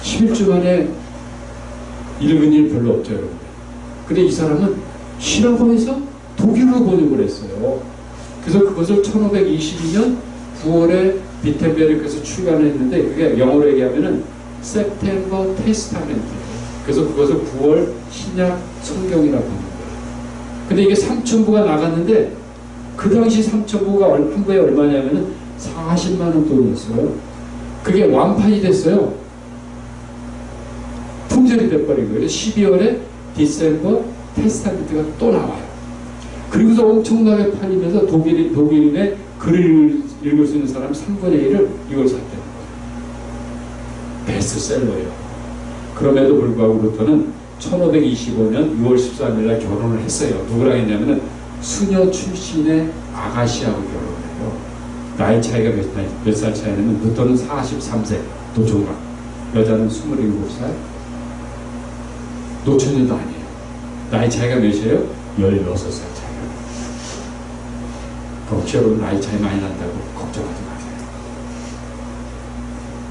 11주 만에 읽은 일 별로 없죠, 여러분. 근데 이 사람은 히라보에서 독일어로 번역을 했어요. 그래서 그것을 1522년 9월에 비텐베르크에서 출간했는데, 그게 영어로 얘기하면은 September Testament예요. 그래서 그것을 9월 신약 성경이라고 하는 거예요. 근데 이게 3,000부가 나갔는데, 그 당시 3,000부가 한 부에 얼마냐면은 40만 원 돈이었어요. 그게 완판이 됐어요. 품절이 돼버린 거예요. 12월에 디셈버 테스타멘트가 또 나와요. 그리고서 엄청나게 팔리면서 독일인의 글을 읽을 수 있는 사람 3분의 1을 이걸 샀다는 거예요. 베스트셀러예요. 그럼에도 불구하고 루터는 1525년 6월 13일 날 결혼을 했어요. 누구랑 했냐면은 수녀 출신의 아가씨하고 결혼을 해요. 나이 차이가 몇 살 차이냐면 루터는 43세 노총각, 여자는 27살, 노처녀도 아니에요. 나이 차이가 몇이에요? 16살 차이가. 혹시 여러분 나이 차이 많이 난다고 걱정하지 마세요.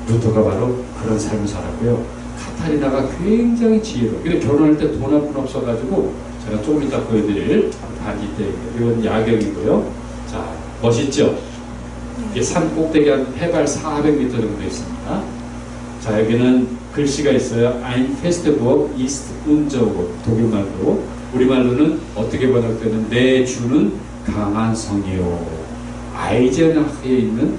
루터가 바로 그런 삶을 살았고요. 카타리나가 굉장히 지혜로워. 근데 결혼할 때 돈 한 푼 없어가지고, 제가 조금 이따 보여드릴 단지 때, 이건 야경이고요. 자, 멋있죠? 이게 산 꼭대기 한 해발 400m 정도 있습니다. 자, 여기는 글씨가 있어요. Ein Festburg ist unser Gott. 독일말로. 우리말로는 어떻게 번역되는, 내 주는 강한 성이요. 아이젠하크에 있는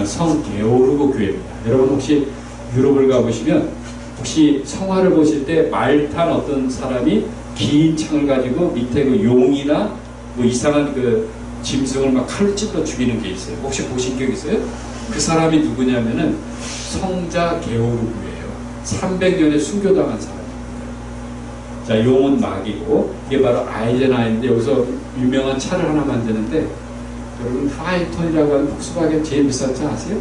성 게오르고 교회입니다. 여러분 혹시 유럽을 가보시면 혹시 성화를 보실 때 말 탄 어떤 사람이 긴 창을 가지고 밑에 그 용이나 뭐 이상한 그 짐승을 막 칼로 찔러 죽이는 게 있어요. 혹시 보신 적 있어요? 그 사람이 누구냐면은 성자 게오르구예요. 300년에 순교당한 사람입니다. 자, 용은 마귀고, 이게 바로 아이젠하인데, 여기서 유명한 차를 하나 만드는데, 여러분 파이톤이라고 하는 폭스바겐 제일 비싼 차 아세요?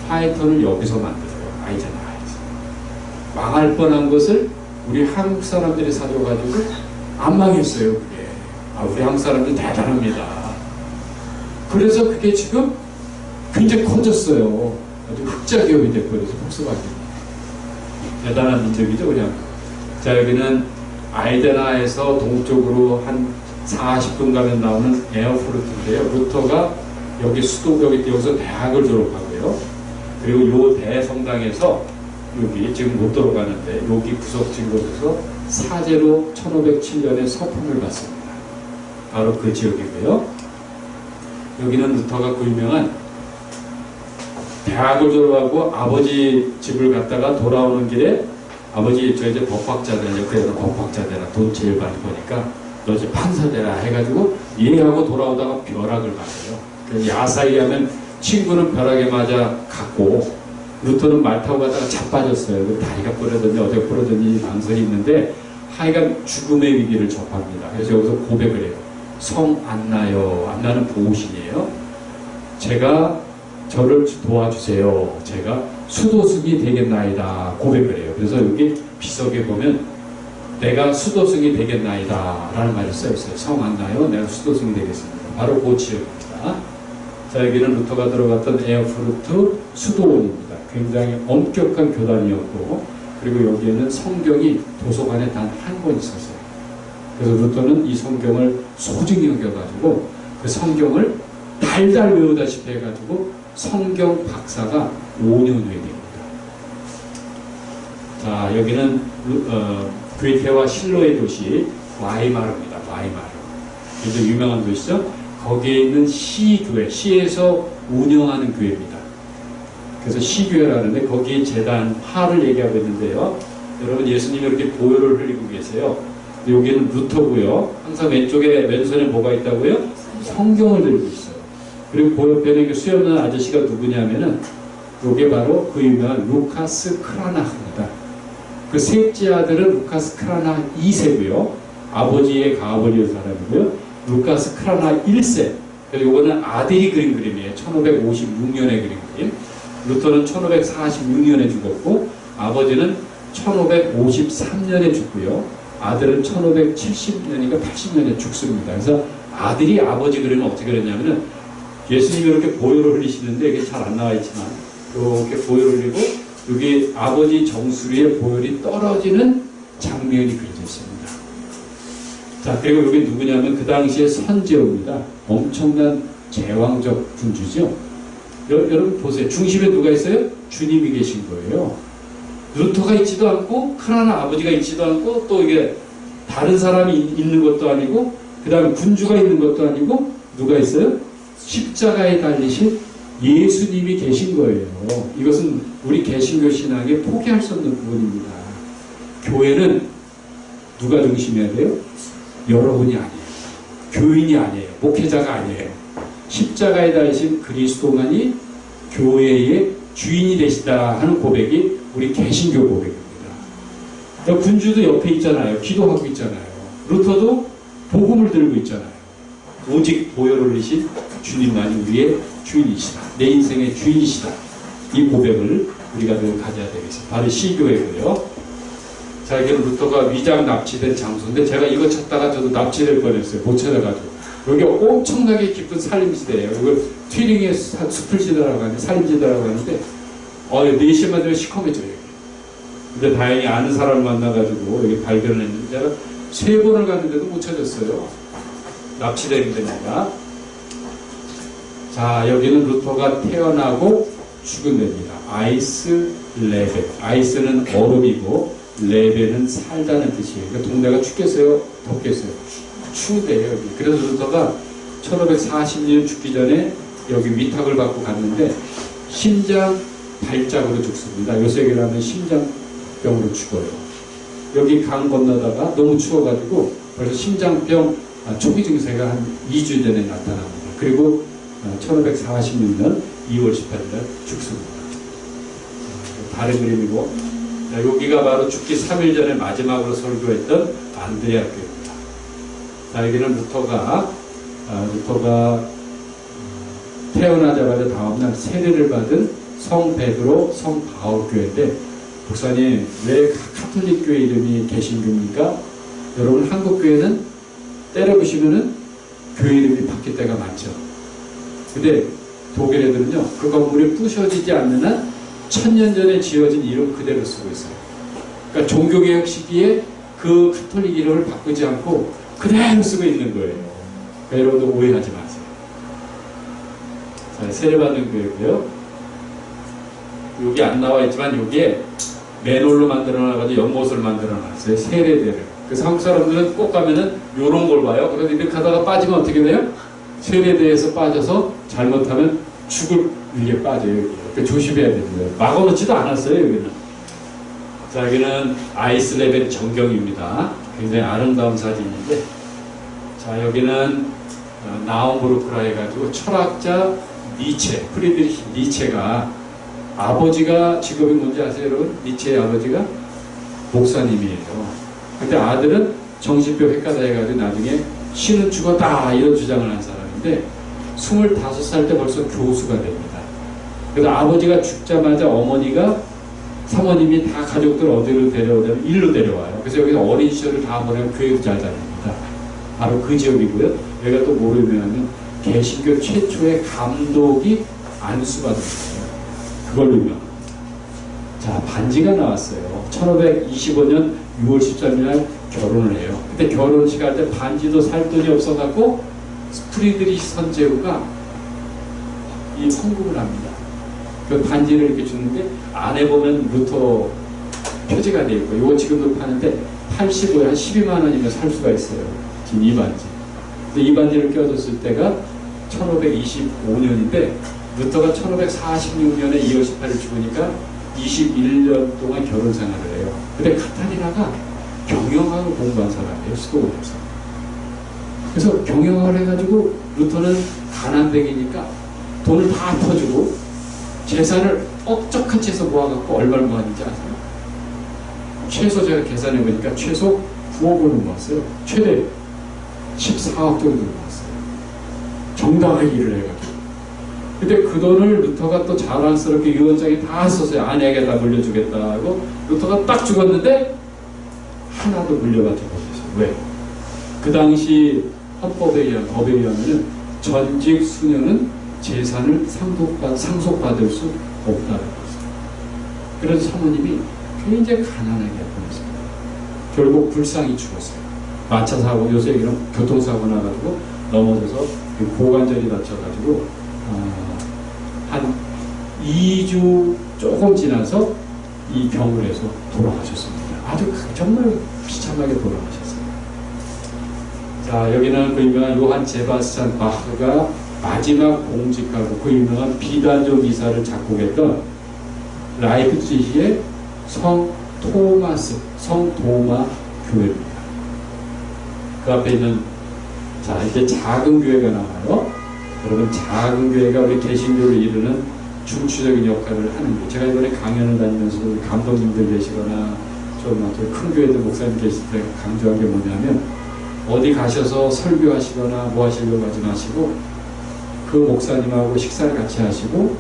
파이톤을 여기서 만들어요. 아이젠하에서. 망할 뻔한 것을 우리 한국 사람들이 사줘가지고 안 망했어요. 그게. 우리 한국 사람들 대단합니다. 그래서 그게 지금 굉장히 커졌어요. 아주 흑자 기업이 됐거든요. 폭스바겐. 대단한 민족이죠, 그냥. 자, 여기는 아이덴하에서 동쪽으로 한 40분 가면 나오는 에어프루트인데요. 루터가 여기 여기서 대학을 졸업하고요. 그리고 요 대성당에서 여기 지금 못 들어가는데, 여기 구석진 곳에서 사제로 1507년에 서품을 받습니다. 바로 그 지역이고요. 여기는 루터가 그 유명한 대학을 졸업하고 아버지 집을 갔다가 돌아오는 길에, 아버지 저 이제 법학자 되냐, 그래서 법학자 되라, 돈 제일 많이 버니까 너 이제 판사 되라 해가지고 얘기하고 돌아오다가 벼락을 맞아요. 야사이 하면 친구는 벼락에 맞아 갔고 루터는 말 타고 가다가 자빠졌어요. 그 다리가 부러졌니 어디가 부러졌니 망설이 있는데 하여간 죽음의 위기를 접합니다. 그래서 여기서 고백을 해요. 성 안나요. 안나는 보호신이에요. 제가 저를 도와주세요. 제가 수도승이 되겠나이다. 고백을 해요. 그래서 여기 비석에 보면 내가 수도승이 되겠나이다 라는 말이 써있어요. 성 안나요. 내가 수도승이 되겠습니다. 바로 그 지역입니다. 자, 여기는 루터가 들어갔던 에어프루트 수도원입니다. 굉장히 엄격한 교단이었고, 그리고 여기에는 성경이 도서관에 단 한 권 있었어요. 그래서 루터는 이 성경을 소중히 여겨가지고 그 성경을 달달 외우다시피 해가지고 성경 박사가 5년 후에 됩니다. 자, 여기는 괴테와 실로의 도시 와이마르입니다. 와이마르. 굉장히 유명한 도시죠. 거기에 있는 시교회, 시에서 운영하는 교회입니다. 그래서 시교회라는데 거기에 재단화를 얘기하고 있는데요. 여러분 예수님이 이렇게 보혈을 흘리고 계세요. 여기는 루터고요. 항상 왼쪽에 왼손에 뭐가 있다고요? 성경을 들고 있어요. 그리고 그 옆에는 그 수염난 아저씨가 누구냐면은 이게 바로 그 유명한 루카스 크라나입니다. 그 셋째 아들은 루카스 크라나 2세고요. 아버지의 가아버리의 사람이고요. 루카스 크라나 1세. 그리고 이거는 아들이 그린 그림이에요. 1556년에 그린 그림. 루터는 1546년에 죽었고 아버지는 1553년에 죽고요. 아들은 1570년인가 80년에 죽습니다. 그래서 아들이 아버지 그림을 어떻게 그렸냐면은 예수님이 이렇게 보혈을 흘리시는데 이게 잘 안 나와 있지만 이렇게 보혈을 흘리고 여기 아버지 정수리에 보혈이 떨어지는 장면이 그려져 있습니다. 자, 그리고 여기 누구냐면 그 당시에 선제후입니다. 엄청난 제왕적 군주죠. 여러분 보세요. 중심에 누가 있어요? 주님이 계신 거예요. 루터가 있지도 않고 크라나 아버지가 있지도 않고 또 이게 다른 사람이 있는 것도 아니고 그 다음에 군주가 있는 것도 아니고 누가 있어요? 십자가에 달리신 예수님이 계신 거예요. 이것은 우리 개신교 신앙에 포기할 수 없는 부분입니다. 교회는 누가 중심이어야 돼요? 여러분이 아니에요. 교인이 아니에요. 목회자가 아니에요. 십자가에 달리신 그리스도만이 교회의 주인이 되시다 하는 고백이 우리 개신교 고백입니다. 군주도 옆에 있잖아요. 기도하고 있잖아요. 루터도 복음을 들고 있잖아요. 오직 보혈을 흘리신 주님만이 우리의 주인이시다. 내 인생의 주인이시다. 이 고백을 우리가 늘 가져야 되겠습니다. 바로 시교회고요. 자, 이게 루터가 위장 납치된 장소인데 제가 이거 찾다가 저도 납치될 뻔했어요. 못 찾아가지고. 여기 엄청나게 깊은 살림지대예요. 이걸 튜링의 숲을지대라고 하는데 살림지대라고 하는데 4시만 되면 시커매져요. 근데 다행히 아는 사람을 만나가지고 여기 발견을 했는데 제가 3번을 갔는데도 못 찾았어요. 납치된 데니까. 자, 여기는 루터가 태어나고 죽은 데입니다. 아이스 레베. 아이스는 얼음이고 레베는 살다는 뜻이에요. 그러니까 동네가 춥겠어요? 덥겠어요? 추대요, 여기. 그래서 루터가 1540년 죽기 전에 여기 위탁을 받고 갔는데 심장 발작으로 죽습니다. 요새 얘기를 하면 심장병으로 죽어요. 여기 강 건너다가 너무 추워가지고 벌써 심장병 초기 증세가 한 2주 전에 나타납니다. 그리고 1546년 2월 18일 죽습니다. 다른 그림이고 여기가 바로 죽기 3일 전에 마지막으로 설교했던 안드레아 교회입니다. 자, 여기는 루터가 태어나자마자 다음날 세례를 받은 성 베드로 성 바울 교회인데 목사님 왜 카톨릭 교회 이름이 개신교입니까? 여러분 한국 교회는 때려보시면은 교회 이름이 바뀔 때가 많죠. 근데 독일 애들은요 그 건물이 부셔지지 않는 한 1000년 전에 지어진 이름 그대로 쓰고 있어요. 그러니까 종교개혁 시기에 그 카톨릭 이름을 바꾸지 않고 그대로 쓰고 있는 거예요. 그러니까 여러분도 오해하지 마세요. 자, 세례받는 교회고요. 여기 안 나와 있지만 여기에 맨홀로 만들어놔가지고 연못을 만들어놨어요. 세례대를. 그래서 한국 사람들은 꼭 가면은 요런 걸 봐요. 그래서 이렇게 하다가 빠지면 어떻게 돼요? 세례대에서 빠져서 잘못하면 죽을 위기에 빠져요. 그러니까 조심해야 됩니다. 막아놓지도 않았어요, 여기는. 자, 여기는 아이슬레벨 전경입니다. 굉장히 아름다운 사진인데, 자, 여기는 나움부르크라 해가지고 철학자 니체, 프리드리히 니체가 아버지가 직업이 뭔지 아세요, 여러분? 니체의 아버지가 목사님이에요. 근데 아들은 정신병 획가다 해가지고 나중에 신은 죽었다 이런 주장을 한 사람인데 25살 때 벌써 교수가 됩니다. 그래서 아버지가 죽자마자 어머니가 사모님이 다 가족들 어디로 데려오냐면 일로 데려와요. 그래서 여기서 어린 시절을 다 보내면 교회도 잘 다닙니다. 바로 그 지역이고요. 여기가 또 뭐로 유명하면 개신교 최초의 감독이 안수받은 거예요. 그걸로 유명합니다. 자, 반지가 나왔어요. 1525년 6월 13일 날 결혼을 해요. 그때 결혼식 할 때 반지도 살 돈이 없어갖고 프리드리히 선제후가 이 헌금을 합니다. 그 반지를 이렇게 주는데 안에 보면 루터 표지가 되어 있고 이거 지금도 파는데 85에 한 12만 원이면 살 수가 있어요. 지금 이 반지. 근데 이 반지를 껴줬을 때가 1525년인데 루터가 1546년에 2월 18일 죽으니까 21년 동안 결혼 생활을 해요. 근데 카타리나가 경영학을 공부한 사람이에요. 스토우에서. 그래서 경영학을 해가지고 루터는 가난뱅이니까 돈을 다 터주고 재산을 억적같이 해서 모아갖고 얼마를 모았는지 아세요? 최소 제가 계산해보니까 최소 9억 원을 모았어요. 최대 14억 정도 모았어요. 정당하게 일을 해가지고. 근데 그 돈을 루터가 또 자랑스럽게 유언장에 다 썼어요. 아내에게 다 물려주겠다 하고 루터가 딱 죽었는데 하나도 물려받지 못했어요. 왜? 그 당시 헌법에 의한 법에 의하면 전직 수녀는 재산을 상속받을 수 없다는 거죠. 그래서 사모님이 굉장히 가난하게 보냈습니다. 결국 불쌍히 죽었어요. 마차 사고, 요새 이런 교통사고 나가지고 넘어져서 고관절이 다쳐가지고 한 2주 조금 지나서 이 병원에서 돌아가셨습니다. 아주 정말 비참하게 돌아가셨어요. 자, 여기는 그 유명한 요한 제바스찬 바흐가 마지막 공직하고 그 유명한 비단조 미사를 작곡했던 라이프치히의 성 도마 교회입니다. 그 앞에 있는 자, 이제 작은 교회가 나와요. 여러분, 작은 교회가 우리 개신교를 이루는 중추적인 역할을 하는 거예요. 제가 이번에 강연을 다니면서 감독님들 계시거나 좀 큰 교회들 목사님 계실 때 강조한 게 뭐냐면 어디 가셔서 설교하시거나 뭐 하시려고 하지 마시고 그 목사님하고 식사를 같이 하시고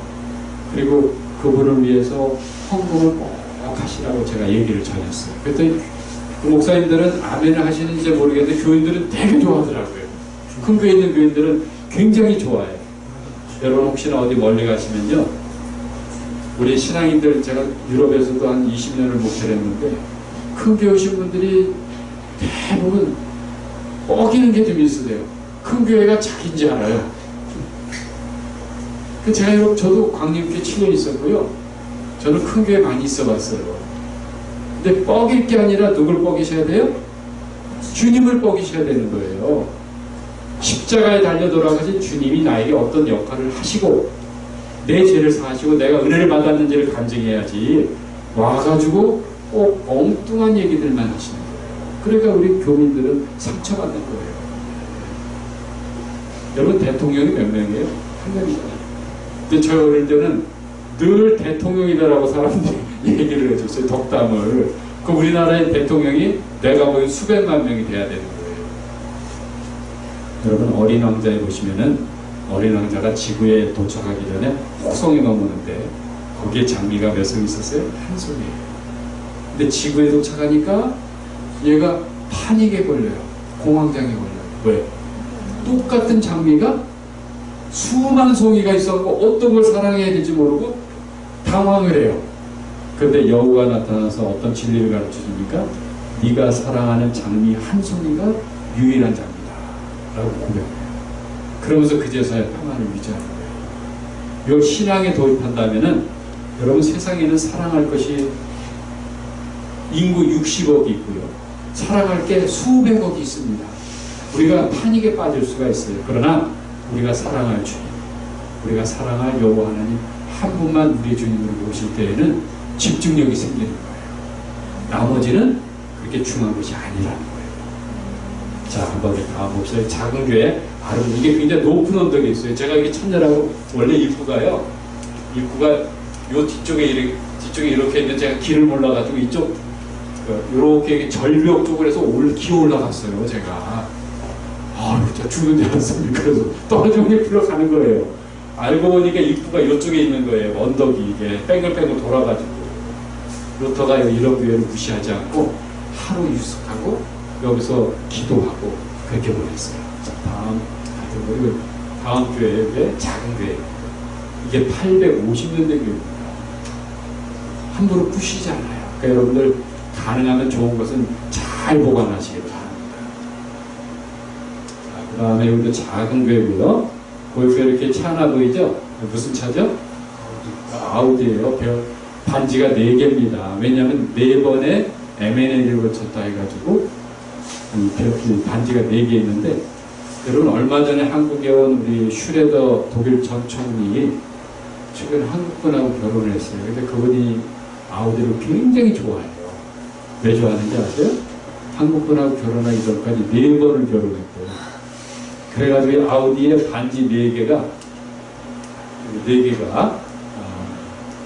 그리고 그분을 위해서 헌금을 꼭 하시라고 제가 얘기를 전했어요. 그랬더니 그 목사님들은 아멘을 하시는지 모르겠는데 교인들은 되게 좋아하더라고요. 큰 교회 있는 교인들은 굉장히 좋아해요. 여러분 혹시나 어디 멀리 가시면요, 우리 신앙인들 제가 유럽에서도 한 20년을 목회를 했는데 큰 교회 오신 분들이 대부분 뻐기는 게 좀 있으세요. 큰 교회가 자기인지 알아요. 제가 저도 광림교회 7년 있었고요. 저는 큰 교회 많이 있어봤어요. 근데 뻐길 게 아니라 누굴 뻐기셔야 돼요? 주님을 뻐기셔야 되는 거예요. 십자가에 달려 돌아가신 주님이 나에게 어떤 역할을 하시고 내 죄를 사하시고 내가 은혜를 받았는지를 간증해야지 와가지고 꼭 엉뚱한 얘기들만 하시는 거예요. 그러니까 우리 교민들은 상처받는 거예요. 여러분 대통령이 몇 명이에요? 한 명이잖아요. 근데 저 어릴 때는 늘 대통령이다라고 사람들이 얘기를 해줬어요. 덕담을. 그 우리나라의 대통령이 내가 보기엔 수백만 명이 돼야 되는 거예요. 여러분 어린 왕자에 보시면은 어린 왕자가 지구에 도착하기 전에 혹성에 머무는데 거기에 장미가 몇 성 있었어요? 한 송이에요. 근데 지구에 도착하니까 얘가 파닉에 걸려요. 공황장애 걸려요. 왜? 똑같은 장미가 수만 송이가 있었고 어떤 걸 사랑해야 될지 모르고 당황을 해요. 그런데 여우가 나타나서 어떤 진리를 가르쳐주니까 네가 사랑하는 장미 한 송이가 유일한 장미다 라고 고백해요. 그러면서 그제서야 평안을 유지하는 거예요. 이걸 신앙에 도입한다면은 여러분 세상에는 사랑할 것이 인구 60억이 있고요. 사랑할 게 수백억이 있습니다. 우리가 파닉에 빠질 수가 있어요. 그러나 우리가 사랑할 주님, 우리가 사랑할 여호와 하나님 한 분만 우리 주님으로 모실 때에는 집중력이 생기는 거예요. 나머지는 그렇게 중요한 것이 아니라는 거예요. 자, 한번 다음 봅시다. 작은 교회, 바로 이게 굉장히 높은 언덕에 있어요. 제가 이게 찾느라고, 원래 입구가 요 뒤쪽에 이렇게 있는데 제가 길을 몰라가지고 이쪽, 요렇게 절벽 쪽으로 해서 기어 올라갔어요, 제가. 진짜 죽는 줄 알았습니다. 그래서 떨어지면 불러가는 거예요. 알고 보니까 입구가 이쪽에 있는 거예요. 언덕이 이게 뺑글뺑글 돌아가지고. 루터가 이런 교회를 무시하지 않고 하루 유숙하고 여기서 기도하고 그렇게 보냈어요. 자, 다음 교회에 작은 교회. 이게 850년대 교회입니다. 함부로 부시지 않아요. 그러니까 여러분들 가능하면 좋은 것은 잘 보관하시기 바랍니다. 그 다음에 여기도 작은 교회고요. 보이프에 이렇게 차 하나 보이죠? 무슨 차죠? 아우디예요. 반지가 4개입니다. 왜냐하면 4번에 M&A를 거쳤다 해가지고 반지가 4개 있는데, 여러분 얼마 전에 한국에 온 우리 슈레더 독일 전 총리 최근 한국분하고 결혼을 했어요. 근데 그분이 아우디를 굉장히 좋아해요. 왜 좋아하는지 아세요? 한국분하고 결혼하기 전까지 4번을 결혼했대요. 그래가지고 아우디의 반지 4개가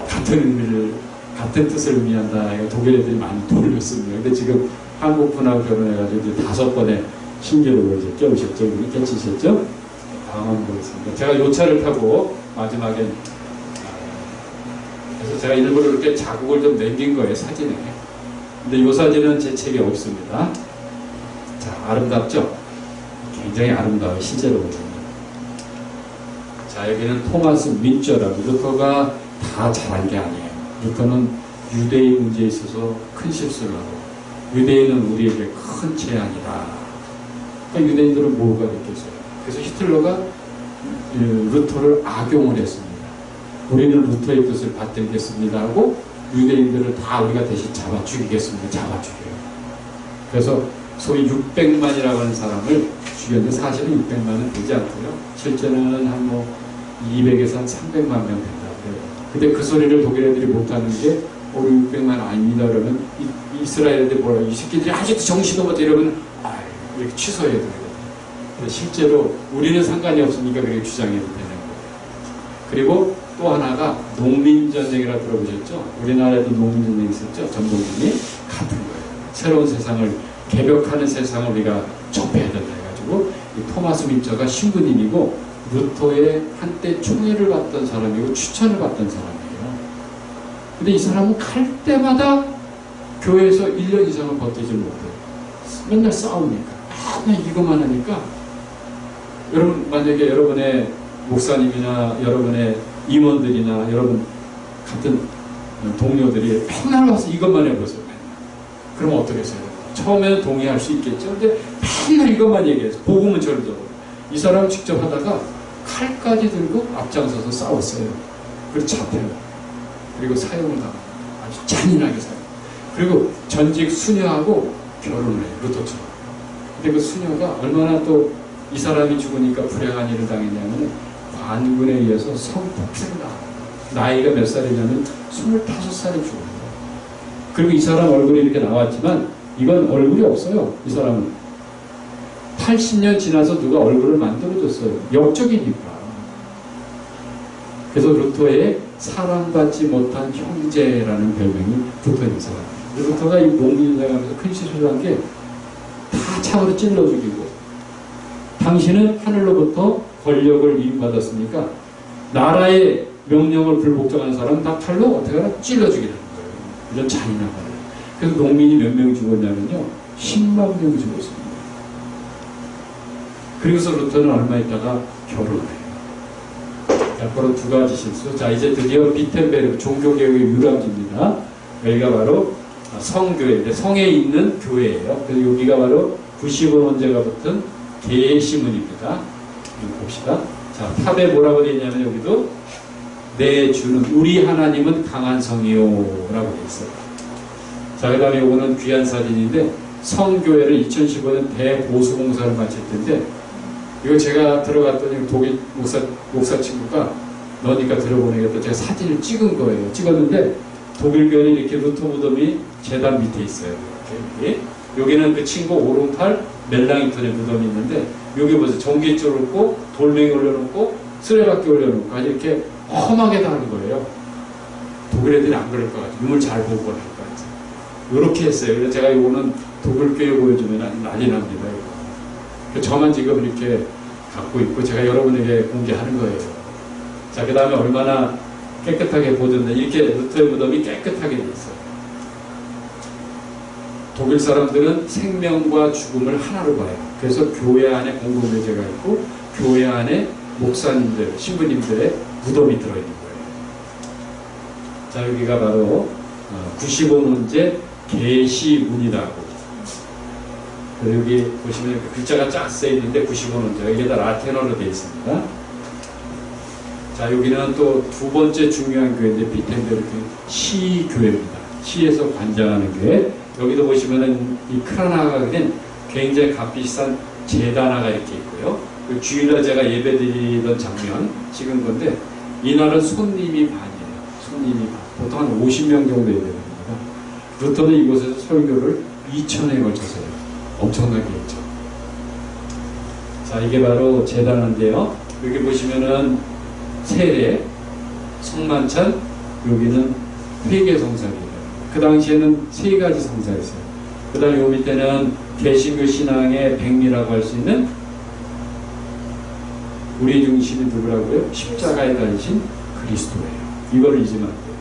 같은 의미를, 같은 뜻을 의미한다. 독일 애들이 많이 돌렸습니다. 근데 지금 한국분하고 결혼해가지고 이제 5번의 신기록을 이제 껴우셨죠. 깨치셨죠? 다음 한번 보겠습니다. 제가 요 차를 타고 마지막에, 그래서 제가 일부러 이렇게 자국을 좀 남긴 거예요, 사진에. 근데 요 사진은 제 책에 없습니다. 자, 아름답죠? 굉장히 아름다워요, 실제로 보면. 자, 여기는 토마스 민저라고. 루터가 다 잘한 게 아니에요. 루터는 유대인 문제에 있어서 큰 실수를 하고, 유대인은 우리에게 큰 재앙이다. 그러니까 유대인들은 뭐가 느꼈어요? 그래서 히틀러가 루터를 악용을 했습니다. 우리는 루터의 뜻을 받들겠습니다 하고 유대인들을 다 우리가 대신 잡아 죽이겠습니다. 잡아 죽여요. 그래서 소위 600만이라고 하는 사람을 죽였는데, 사실은 600만은 되지 않고요. 실제는 한 200에서 한 300만 명 된다 그래요. 근데 그 소리를 독일 애들이 못하는 게, 우리 600만 아닙니다. 그러면 이스라엘 애들이 뭐라, 이 새끼들이 아직도 정신도 못해. 이러면 이렇게 취소해야 되거든요. 근데 실제로 우리는 상관이 없으니까 그렇게 주장해도 되는 거예요. 그리고 또 하나가 농민전쟁이라 들어보셨죠? 우리나라에도 농민전쟁이 있었죠? 전동민이 같은 거예요. 새로운 세상을, 개벽하는 세상을 우리가 접해야 된다 해가지고, 이 토마스 민저가 신부님이고 루터의 한때 총애를 받던 사람이고 추천을 받던 사람이에요. 근데 이 사람은 갈 때마다 교회에서 1년 이상을 버티지 못해요. 맨날 싸우니까, 맨날 이것만 하니까. 여러분, 만약에 여러분의 목사님이나 여러분의 임원들이나 여러분 같은 동료들이 맨날 와서 이것만 해보세요. 그럼 어떻겠어요? 처음에는 동의할 수 있겠죠. 근데 맨날 이것만 얘기해서 복음은 절도. 이 사람 직접 하다가 칼까지 들고 앞장서서 싸웠어요. 그리고 잡혀요. 그리고 사형을 당합니다. 아주 잔인하게 사요. 그리고 전직 수녀하고 결혼을 해요. 루터처럼. 근데 그 수녀가 얼마나 또 이 사람이 죽으니까 불행한 일을 당했냐면, 관군에 의해서 성폭행을 당합니다. 나이가 몇 살이냐면 25살에 죽어요. 그리고 이 사람 얼굴이 이렇게 나왔지만 이건 얼굴이 없어요. 이 사람은 80년 지나서 누가 얼굴을 만들어줬어요. 역적이니까. 그래서 루터의 사랑받지 못한 형제라는 별명이 붙어있는 사람이에요. 루터가 이 농민전쟁하면서 큰 실수를 한 게, 다 창으로 찔러 죽이고, 당신은 하늘로부터 권력을 위임받았으니까 나라의 명령을 불복종하는 사람은 다 칼로 어떻게 하나 찔러 죽이는 거예요. 이런 잔인한 거예요. 그래서 농민이 몇 명 죽었냐면요, 10만 명이 죽었습니다. 그래서 루터는 얼마 있다가 결혼을 해요. 앞으로 2가지 실수. 자, 이제 드디어 비텐베르크 종교개혁의 유람지입니다. 여기가 바로 성교회인데, 성에 있는 교회예요. 그래서 여기가 바로 95원제가 붙은 계시문입니다. 봅시다. 자, 탑에 뭐라고 되어 있냐면, 여기도 내 주는, 우리 하나님은 강한 성이요 라고 되어 있어요. 자, 그 다음에 이거는 귀한 사진인데, 성교회를 2015년 대보수공사를 마칠 텐데, 이거 제가 들어갔더니 독일 목사 친구가 너니까 들어보내겠다. 제가 사진을 찍은 거예요. 찍었는데 독일 교회는 이렇게 루터 무덤이 재단 밑에 있어요. 이렇게. 여기는 그 친구 오른팔 멜랑이톤의 무덤이 있는데, 여기 보세요. 전기줄 놓고 돌멩이 올려놓고 쓰레받기 올려놓고 아주 이렇게 험하게 다 하는 거예요. 독일 애들이 안 그럴 것 같아요. 유물 잘 보고 할 것 같아요. 이렇게 했어요. 그래서 제가 이거는 독일교회 보여주면 난리 납니다. 이거. 저만 지금 이렇게 갖고 있고 제가 여러분에게 공개하는 거예요. 자, 그 다음에 얼마나 깨끗하게 보존돼. 이렇게 루터의 무덤이 깨끗하게 돼 있어요. 독일 사람들은 생명과 죽음을 하나로 봐요. 그래서 교회 안에 공동묘지가 있고 교회 안에 목사님들, 신부님들의 무덤이 들어있는 거예요. 자, 여기가 바로 95년제 계시문이라고. 여기 보시면 글자가 쫙 써 있는데 95년제. 여기에다 라틴어로 되어 있습니다. 자, 여기는 또 두 번째 중요한 교회인데 비텐베르크 시교회입니다. 시에서 관장하는 교회. 여기도 보시면은 이 크라나가 그린 굉장히 값비싼 제단화가 이렇게 있고요. 그 주일날 제가 예배드리던 장면 찍은 건데, 이날은 손님이 반이에요. 손님이 반. 보통 한 50명 정도 예배드립니다. 루터는 이곳에서 설교를 2000회에 걸쳐서 해요. 엄청나게 했죠. 자, 이게 바로 제단화인데요. 여기 보시면은 세례, 성만찬, 여기는 회개성사입니다. 그 당시에는 세 가지 성사였어요. 그 다음에 요 밑에는 개신교 신앙의 백미라고 할 수 있는 우리 중심이 누구라고요? 십자가에 달리신 그리스도예요. 이걸 잊으면 안 돼요.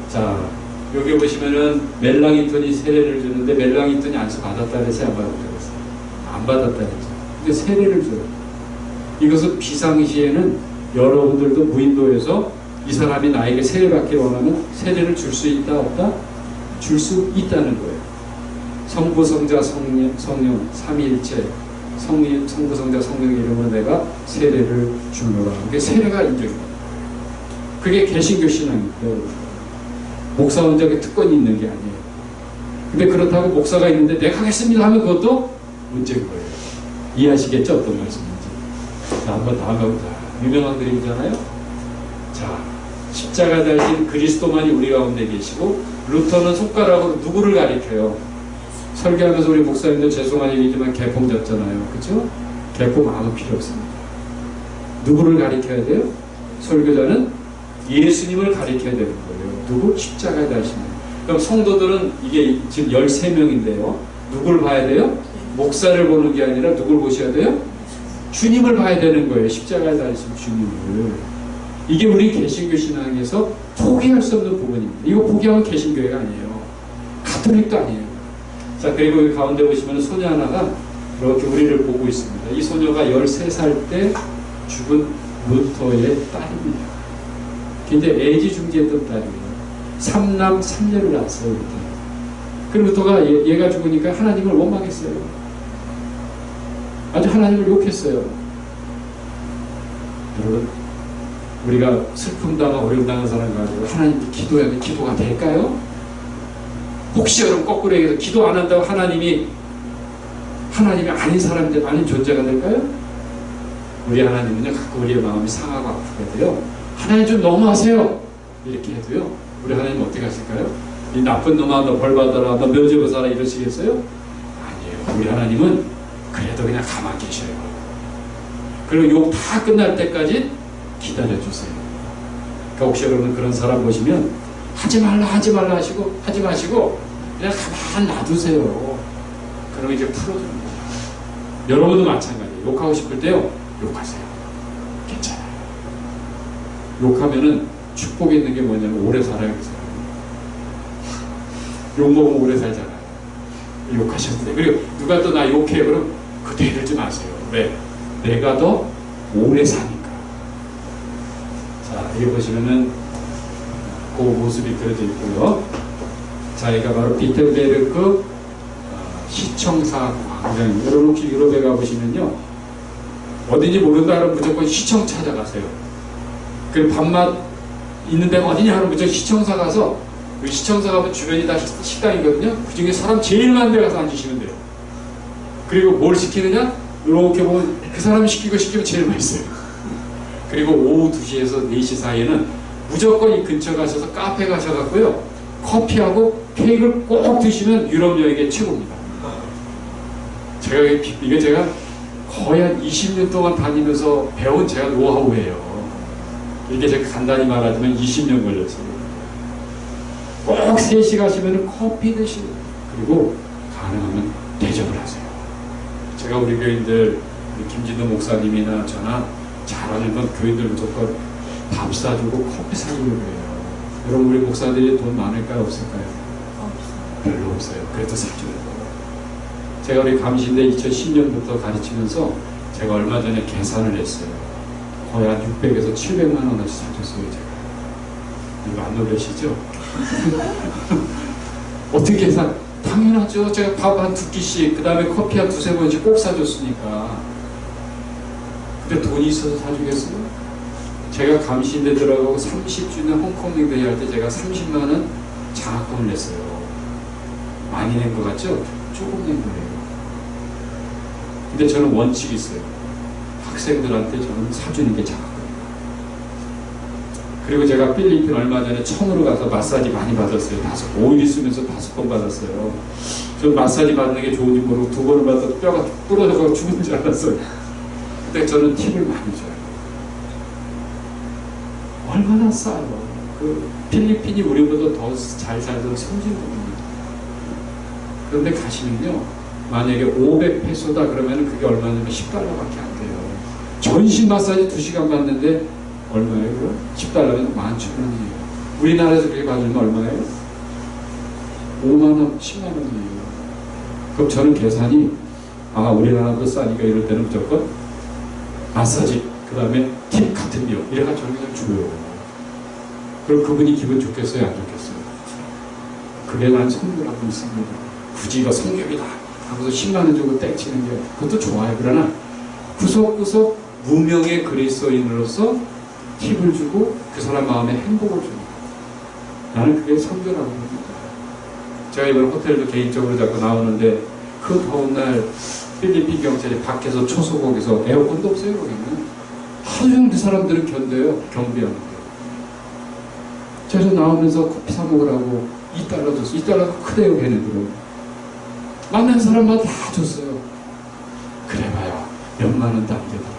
자, 여기 보시면은 멜랑이톤이 세례를 주는데 멜랑이톤이 안수 받았다 그랬어요? 안 받았다 그랬어요? 안 받았다 그랬죠. 근데 세례를 줘요. 이것은 비상시에는 여러분들도 무인도에서 이 사람이 나에게 세례받기를 원하면 세례를 줄 수 있다 없다? 줄 수 있다는 거예요. 성부, 성자, 성령, 삼위일체, 성부, 성자, 성령의 이름으로 내가 세례를 주노라. 그게 세례가 인정입니다. 그게 개신교 신앙입니다. 목사 혼자의 특권이 있는 게 아니에요. 근데 그렇다고 목사가 있는데 내가 하겠습니다 하면 그것도 문제인 거예요. 이해하시겠죠? 어떤 말씀인지. 자, 한번 다음 가보자. 유명한 그림이잖아요. 자, 십자가 달린 그리스도만이 우리 가운데 계시고, 루터는 손가락으로 누구를 가리켜요? 설교하면서 우리 목사님들 죄송한 얘기지만 개폼 잡잖아요. 그렇죠? 개폼 아무 필요 없습니다. 누구를 가리켜야 돼요? 설교자는 예수님을 가리켜야 되는 거예요. 누구? 십자가에 달리신 분. 그럼 성도들은 이게 지금 13명인데요. 누구를 봐야 돼요? 목사를 보는 게 아니라 누구를 보셔야 돼요? 주님을 봐야 되는 거예요. 십자가에 달리신 주님을. 이게 우리 개신교 신앙에서 포기할 수 없는 부분입니다. 이거 포기하면 개신교회가 아니에요. 가톨릭도 아니에요. 자, 그리고 여기 가운데 보시면 소녀 하나가 이렇게 우리를 보고 있습니다. 이 소녀가 13살 때 죽은 루터의 딸입니다. 굉장히 애지중지했던 딸이에요. 3남 3녀를 낳았어요. 루터. 그 루터가 얘가 죽으니까 하나님을 원망했어요. 아주 하나님을 욕했어요. 여러분, 우리가 슬픔 당하고 어려움 당한 사람 가지고 하나님께 기도하면 기도가 될까요? 혹시 여러분 거꾸로 얘기해서 기도 안 한다고 하나님이 아닌 사람들, 아닌 존재가 될까요? 우리 하나님은요, 가끔 우리의 마음이 상하고 아프게 돼요. 하나님 좀 너무하세요. 이렇게 해도요, 우리 하나님 어떻게 하실까요? 이 나쁜 놈아, 너 벌 받아라, 너 묘지고 살아, 이러시겠어요? 아니에요. 우리 하나님은 그래도 그냥 가만히 계셔요. 그리고 욕 다 끝날 때까지 기다려주세요. 그러니까 혹시 여러분 그런 사람 보시면 하지 말라 하시고 하지 마시고 그냥 가만 놔두세요. 그러면 이제 풀어줍니다. 여러분도 마찬가지예요. 욕하고 싶을 때요, 욕하세요. 괜찮아요. 욕하면은 축복이 있는 게 뭐냐면 오래 살아요. 그 사람. 욕먹으면 오래 살잖아요. 욕하셔도 돼요. 그리고 누가 또 나 욕해, 그럼 그때 이러지 마세요. 왜? 내가 더 오래 사니까. 자, 여기 보시면은 그 모습이 그려져 있고요. 자, 여기가 바로 비텐베르크 시청사 광장입니다. 여러분 혹시 유럽에 가보시면요, 어딘지 모른다 하면 무조건 시청 찾아가세요. 그 밥맛 있는 데가 어디냐 하면 무조건 시청사 가서, 시청사 가면 주변이 다 식당이거든요. 그 중에 사람 제일 많은 데 가서 앉으시면 돼요. 그리고 뭘 시키느냐? 이렇게 보면 그 사람이 시키면 제일 맛있어요. 그리고 오후 2시에서 4시 사이에는 무조건 이 근처 가셔서 카페 가셔갖고요, 커피하고 케이크를 꼭 드시면 유럽 여행의 최고입니다. 이게 제가 거의 한 20년 동안 다니면서 배운 제가 노하우예요. 이게 제가 간단히 말하자면 20년 걸렸어요. 꼭 3시 가시면 커피 드시고, 그리고 가능하면 대접을 하세요. 제가 우리 교인들, 우리 김진도 목사님이나 저나 잘하는 건 교인들 무조건 밥 사주고 커피 사주고 그래요. 여러분, 우리 목사들이 돈 많을까요? 없을까요? 별로 없어요. 그래도 사줘요. 제가 우리 감시대 2010년부터 가르치면서 제가 얼마 전에 계산을 했어요. 거의 한 600에서 700만 원어치 사줬어요, 제가. 이거 안 놀라시죠? 어떻게 계산? 당연하죠. 제가 밥 한 2끼씩, 그 다음에 커피 한 2~3번씩 꼭 사줬으니까. 근데 돈이 있어서 사주겠어요? 제가 감시대 들어가고 30주년 홍콩 대회 할 때 제가 30만 원 장학금을 냈어요. 많이 낸 것 같죠? 조금 낸 거예요. 근데 저는 원칙이 있어요. 학생들한테 저는 사주는 게 장학금이에요. 그리고 제가 필리핀 얼마 전에 처음으로 가서 마사지 많이 받았어요. 5일 있으면서 5번 받았어요. 저는 마사지 받는 게 좋은지 모르고 2번을 받아서 뼈가 부러져서 죽은 줄 알았어요. 근데 저는 팁을 많이 줘요. 얼마나 싸요. 그 필리핀이 우리보다 더 잘 살던 선진국입니다. 그런데 가시면요, 만약에 500페소다 그러면 그게 얼마냐면 $10밖에 안 돼요. 전신 마사지 2시간 받는데 얼마예요? $10면 11,000원이에요. 우리나라에서 그렇게 받으면 얼마예요? 5만원, 10만원이에요. 그럼 저는 계산이, 우리나라도 싸니까 이럴 때는 무조건 마사지, 그 다음에 팁 같은 비용, 이래가지고 저는 그냥 줘요. 그럼 그분이 기분 좋겠어요? 안 좋겠어요? 그게 난 성교라고 있습니다. 굳이 이거 성격이다 하고서 10만원 주고 땡치는 게 그것도 좋아요. 그러나 구석구석 무명의 그리스도인으로서 팁을 주고 그 사람 마음에 행복을 줍니다. 나는 그게 성교라고 합니다. 제가 이번 호텔도 개인적으로 자꾸 나오는데 그 더운 날 필리핀 경찰이 밖에서 초소국에서 에어컨도 없어요. 거기는 하루 종일 그 사람들은 견뎌요. 경비하는데 그래서 나오면서 커피 사 먹으라고 $2 줬어요. $2가 크대요. 걔네들은 만난 사람마다 다 줬어요. 그래봐야 몇만 원도 안 되더라고요.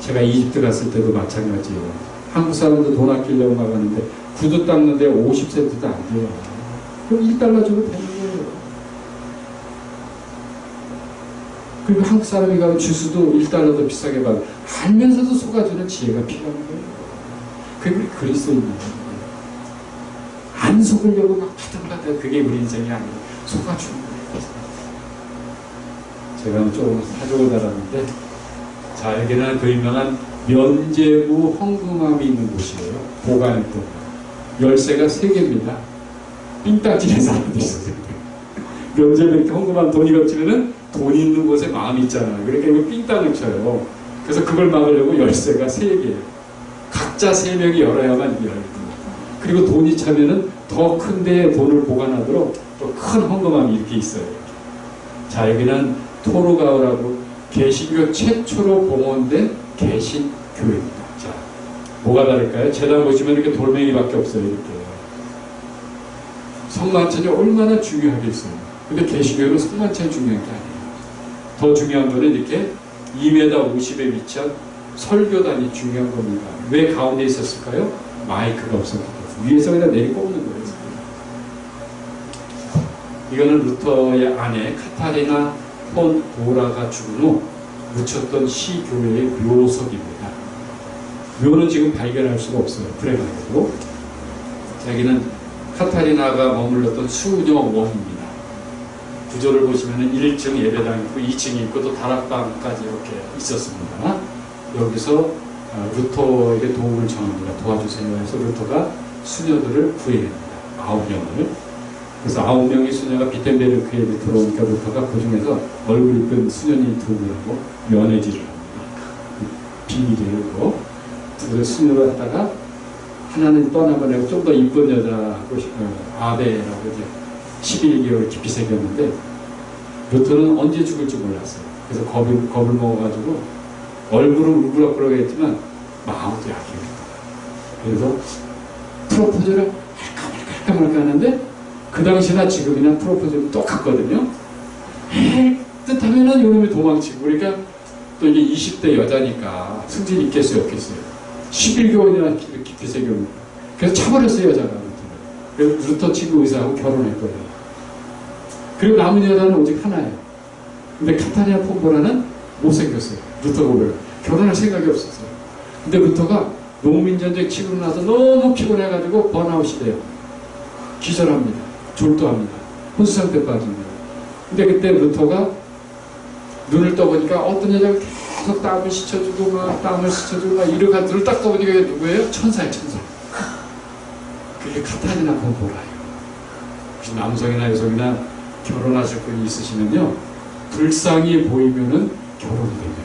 제가 이집트 갔을 때도 마찬가지예요. 한국 사람도 돈 아끼려고 막 하는데 구두 닦는데 50센트도 안 돼요. 그럼 $1 주면 되는 거예요. 그리고 한국 사람이 가면 주스도 $1 더 비싸게 받아. 알면서도 속아주는 지혜가 필요한 거예요. 그게 우리 그리스도인이에요. 안 속으려고 막 파닥파닥, 그게 우리 인생이 아니에요. 속아주는 거예요. 제가 조금 사족을 달았는데, 자, 여기는 그 유명한 면제부 헌금함이 있는 곳이에요. 보관했던 열쇠가 3개입니다. 삥딱지는 사람도 있어요. 면제부 이렇게 헌금함 돈이 겹치면은 돈 있는 곳에 마음이 있잖아요. 그러니까 이거 삥땅을 쳐요. 그래서 그걸 막으려고 열쇠가 3개예요. 각자 3명이 열어야만 이게 열립니다. 그리고 돈이 차면은 더 큰 데에 돈을 보관하도록 또 큰 헌금함이 이렇게 있어요. 자, 여기는 토르가오라고 개신교 최초로 봉헌된 개신교회입니다. 자, 뭐가 다를까요? 재단 보시면 이렇게 돌멩이밖에 없어요. 이렇게. 성만찬이 얼마나 중요하겠어요. 근데 개신교회는 성만찬이 중요한 게 아니에요. 더 중요한 거는 이렇게 2m 50에 위치한 설교단이 중요한 겁니다. 왜 가운데 있었을까요? 마이크가 없었기 때문에. 위에서 그냥 내리꼽는 거예요. 이거는 루터의 아내 카타리나 폰 도라가 죽은 후 묻혔던 시교회의 묘석입니다. 묘는 지금 발견할 수가 없어요. 불행하게도. 여기는 카타리나가 머물렀던 수녀원입니다. 구조를 보시면 1층 예배당 있고 2층이 있고 또 다락방까지 이렇게 있었습니다. 여기서 루터에게 도움을 청합니다. 도와주세요 해서 루터가 수녀들을 구해냅니다. 9명을. 그래서 9명의 수녀가 비텐베르크에 들어오니까 루터가 그 중에서 얼굴 이쁜 수녀님 2분하고 면회질을 합니다. 비밀이고 그 수녀를 하다가 하나는 떠나보내고 좀 더 이쁜 여자하고 아베라고 이제 11개월 깊이 새겼는데 루터는 언제 죽을지 몰랐어요. 그래서 겁을 먹어가지고 얼굴은 울그락불락 했지만 마음도 약해요. 그래서 프로포즈를 할까 말까 하는데 그 당시나 지금이나 프로포즈는 똑같거든요. 뜻하면은 요놈이 도망치고, 그러니까 또 이게 20대 여자니까 승질 있겠어요, 없겠어요? 11개월이나 깊이 새겨놓고. 그래서 차버렸어요, 여자가. 그래서 루터 친구 의사하고 결혼했거든요. 그리고 남은 여자는 오직 하나예요. 근데 카타리나 폼보라는 못생겼어요. 루터가 오래 결혼할 생각이 없었어요. 근데 루터가 농민전쟁 치고 나서 너무 피곤해가지고 번아웃이 돼요. 기절합니다. 졸도합니다. 혼수상태 빠집니다. 근데 그때 루터가 눈을 떠보니까 어떤 여자가 계속 땀을 씻어주고 막 땀을 씻어주고 막 이러가 눈을 딱 떠보니까 이게 누구예요? 천사예요, 천사. 그게 카타리나 폼보라예요. 남성이나 여성이나 결혼하실 분이 있으시면요, 불쌍히 보이면은 결혼이 됩니다.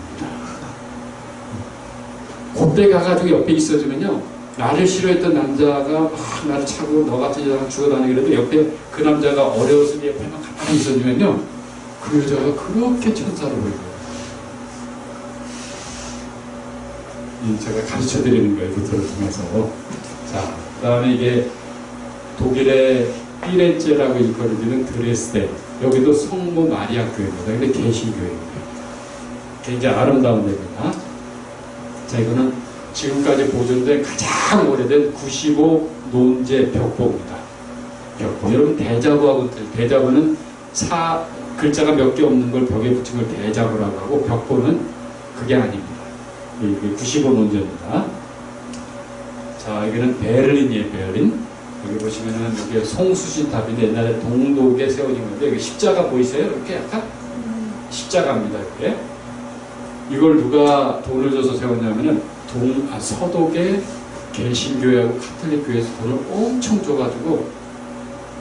그때 가가지고 옆에 있어주면요, 나를 싫어했던 남자가 막 나를 차고 너 같은 여자랑 죽어다니기라도 옆에 그 남자가 어려웠으니 옆에만 가만히 있어주면요, 그 여자가 그렇게 천사로 보여요. 제가 가르쳐 드리는 거예요, 루터를 통해서. 자, 그 다음에 이게 독일의 피렌체라고 일컬어지는 드레스덴, 여기도 성모 마리아 교회입니다. 근데 개신교회입니다. 굉장히 아름다운 데입니다. 자, 이거는 지금까지 보존된 가장 오래된 95 논제 벽보입니다. 벽보. 여러분 대자보하고, 대자보는 글자가 몇 개 없는 걸 벽에 붙인 걸 대자보라고 하고, 벽보는 그게 아닙니다. 이게 95 논제입니다. 자, 여기는 베를린이에요, 베를린. 여기 보시면은 여기 송수신탑인데 옛날에 동독에 세워진 건데, 여기 십자가 보이세요? 이렇게 약간 십자가입니다. 이렇게. 이걸 누가 돈을 줘서 세웠냐면은 서독의 개신교회하고 카톨릭 교회에서 돈을 엄청 줘가지고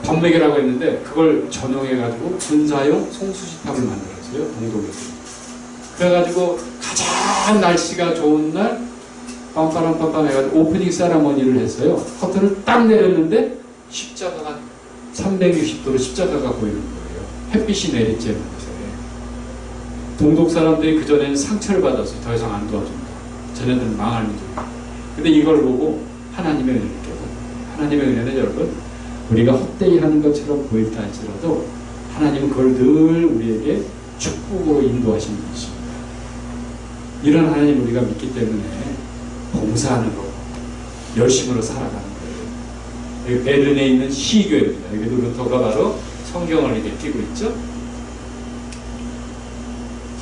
밥 먹이라고 했는데 그걸 전용해가지고 군사용 송수신탑을 만들었어요. 동독에서. 그래가지고 가장 날씨가 좋은 날 빰빠람빰빰 해가지고 오프닝 세라머니를 했어요. 커튼을 딱 내렸는데 십자가가 360도로 십자가가 보이는 거예요. 햇빛이 내리쬐는 곳에. 동독 사람들이 그전에는 상처를 받았어요. 더 이상 안 도와준다. 쟤네들은 망할 민족이다. 근데 이걸 보고 하나님의 은혜를 깨닫고, 하나님의 은혜는 여러분, 우리가 헛되이 하는 것처럼 보일다 할지라도 하나님은 그걸 늘 우리에게 축복으로 인도하시는 것입니다. 이런 하나님 우리가 믿기 때문에 봉사하는 거, 열심으로 살아가는 거예요. 여기 베른에 있는 시교회입니다. 여기도 루터가 바로 성경을 이렇게 끼고 있죠.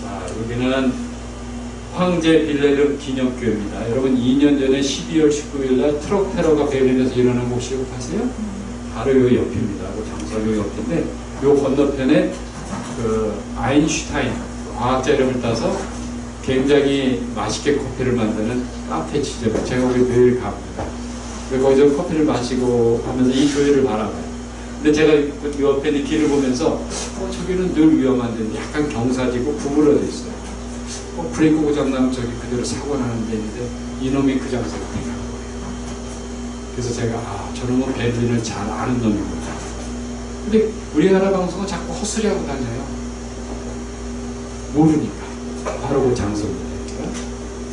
자, 여기는 황제 빌레름 기념교회입니다. 여러분 2년 전에 12월 19일 날 트럭 테러가 베른에서 일어난 곳이 아세요? 바로 요 옆입니다. 그 장서 요 옆인데, 요 건너편에 그 아인슈타인 과학자 이름을 따서 굉장히 맛있게 커피를 만드는 카페 지점, 제가 거기 늘 갑니다. 거기서 커피를 마시고 하면서 이 교회를 바라봐요. 근데 제가 그 옆에 있는 길을 보면서 저기는 늘 위험한데 약간 경사지고 구부러져 있어요. 브레이크 고장나면 저기 그대로 사고 나는 데인데 이놈이 그 장소에 간 거예요. 그래서 제가 저놈은 베를린을 잘 아는 놈이구나. 근데 우리나라 방송은 자꾸 헛소리하고 다녀요. 모르니까. 바로 그 장소입니다.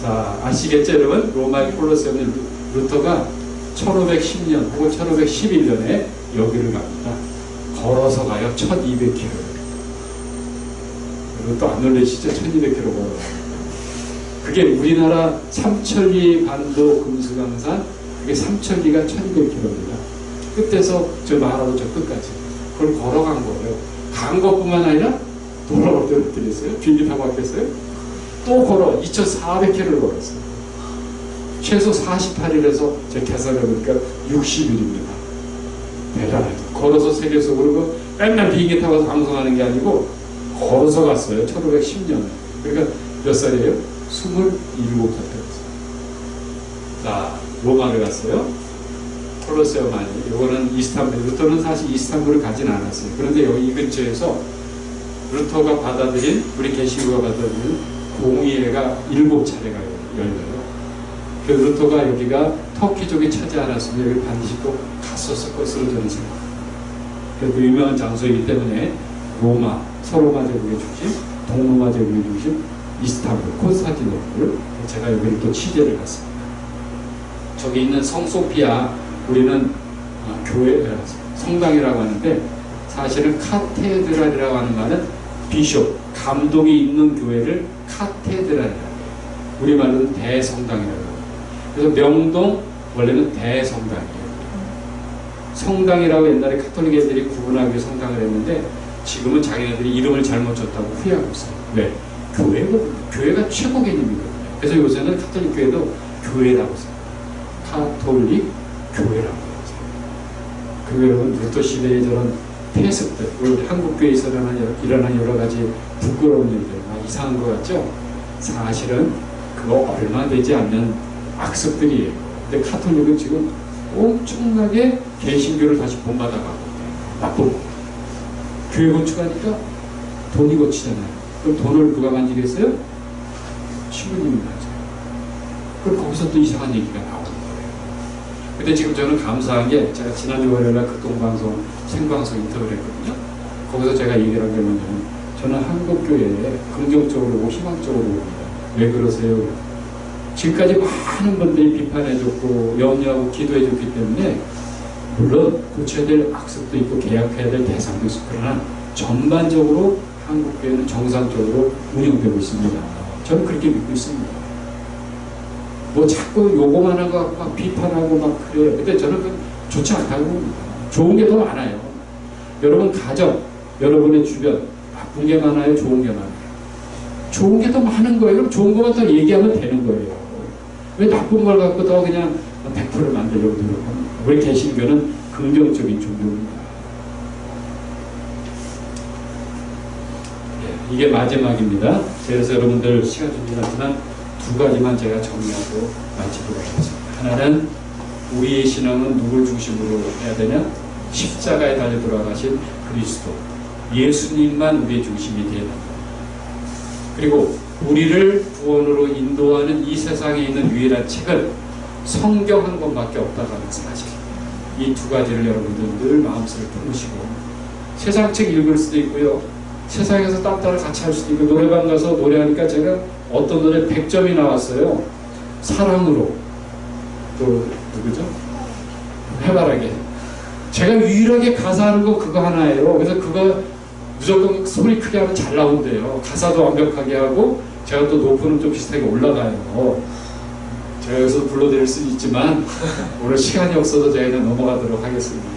자, 아시겠죠, 여러분? 로마의 콜로세움에 루터가 1510년 혹은 1511년에 여기를 갑니다. 걸어서 가요. 1200km. 루터 안 놀라시죠? 1200km 걸어. 그게 우리나라 삼천리 반도 금수강산, 그게 삼천리가 1200km입니다. 끝에서 저 마을하고 저 끝까지. 그걸 걸어간 거예요. 간 것뿐만 아니라 돌아올 때를 드렸어요. 비행기 타고 왔겠어요? 또 걸어 2400km를 걸었어요. 최소 48일에서 제 계산해보니까 60일입니다. 대단하죠. 걸어서 세계 속으로 맨날 비행기 타고 가서 방송하는 게 아니고 걸어서 갔어요. 1510년. 그러니까 몇 살이에요? 27살 때였어요. 자, 로마를 갔어요. 콜로세움 아니, 이거는 이스탄불. 루터는 사실 이스탄불을 가진 않았어요. 그런데 여기 이 근처에서 루터가 받아들인, 우리 개신교가 받아들인 공의회가 7차례가 열려요. 그 루터가 여기가 터키족이 차지 않았으면 여기 반드시 꼭 갔었을 것으로 저는 생각합니다. 그래도 유명한 장소이기 때문에 로마, 서로마 제국의 중심, 동로마 제국의 중심, 이스탄불, 콘스탄티노플, 제가 여기를 또 취재를 갔습니다. 저기 있는 성소피아, 우리는 교회, 성당이라고 하는데 사실은 카테드랄이라고 하는 말은 비숍, 감독이 있는 교회를 카테드랄이라고 해요. 우리말로는 대성당이라고 해요. 그래서 명동 원래는 대성당이에요. 성당이라고 옛날에 카톨릭 애들이 구분하기 위해 성당을 했는데 지금은 자기네들이 이름을 잘못 줬다고 후회하고 있어요. 왜? 교회가 최고 개념이거든요. 그래서 요새는 카톨릭 교회도 교회라고 써요. 카톨릭 교회라고 해요. 그 여러분 루터 시대의 저런 폐습들, 우리 한국 교회에서 일어난 여러 가지 부끄러운 일들, 이상한 것 같죠? 사실은 그거 얼마 되지 않는 악습들이에요. 근데 카톨릭은 지금 엄청나게 개신교를 다시 본받아가고 나쁜 거. 교회 건축하니까 돈이 거치잖아요. 그럼 돈을 누가 만지겠어요? 신부님이 만져요. 그럼 거기서 또 이상한 얘기가 나오는 거예요. 근데 지금 저는 감사한 게 제가 지난주 월요일날 극동방송 생방송 인터뷰를 했거든요. 거기서 제가 얘기를 한 게 뭐냐면 저는 한국교회에 긍정적으로 희망적으로 봅니다. 왜 그러세요? 지금까지 많은 분들이 비판해줬고 염려하고 기도해줬기 때문에 물론 고쳐야 될 악습도 있고 개혁해야 될 대상도 있고 그러나 전반적으로 한국교회는 정상적으로 운영되고 있습니다. 저는 그렇게 믿고 있습니다. 뭐 자꾸 요거만 하고 막 비판하고 막 그래요. 근데 저는 그건 좋지 않다고 봅니다. 좋은 게 더 많아요. 여러분 가정, 여러분의 주변 나쁜 게 많아요? 좋은 게 많아요? 좋은 게 더 많은 거예요. 그럼 좋은 것만 더 얘기하면 되는 거예요. 왜 나쁜 걸 갖고 더 그냥 100% 만들려고 노력합니까? 우리 개신교는 긍정적인 종교입니다. 네, 이게 마지막입니다. 그래서 여러분들 시간 좀 지났지만 두 가지만 제가 정리하고 마치도록 하겠습니다. 하나는 우리의 신앙은 누굴 중심으로 해야 되냐? 십자가에 달려 돌아가신 그리스도, 예수님만 우리의 중심이 되어야 합니다. 그리고 우리를 구원으로 인도하는 이 세상에 있는 유일한 책은 성경 한 권밖에 없다는 사실. 이 두 가지를 여러분들 늘 마음속에 품으시고 세상 책 읽을 수도 있고요. 세상에서 딴따를 같이 할 수도 있고 노래방 가서 노래하니까 제가 어떤 노래 100점이 나왔어요. 사랑으로. 또 누구죠? 해바라기. 제가 유일하게 가사하는 거 그거 하나예요. 그래서 그거 무조건 소리 크게 하면 잘 나온대요. 가사도 완벽하게 하고 제가 또 높이는 좀 비슷하게 올라가요. 제가 여기서 불러드릴 수는 있지만 오늘 시간이 없어서 제가 이제 넘어가도록 하겠습니다.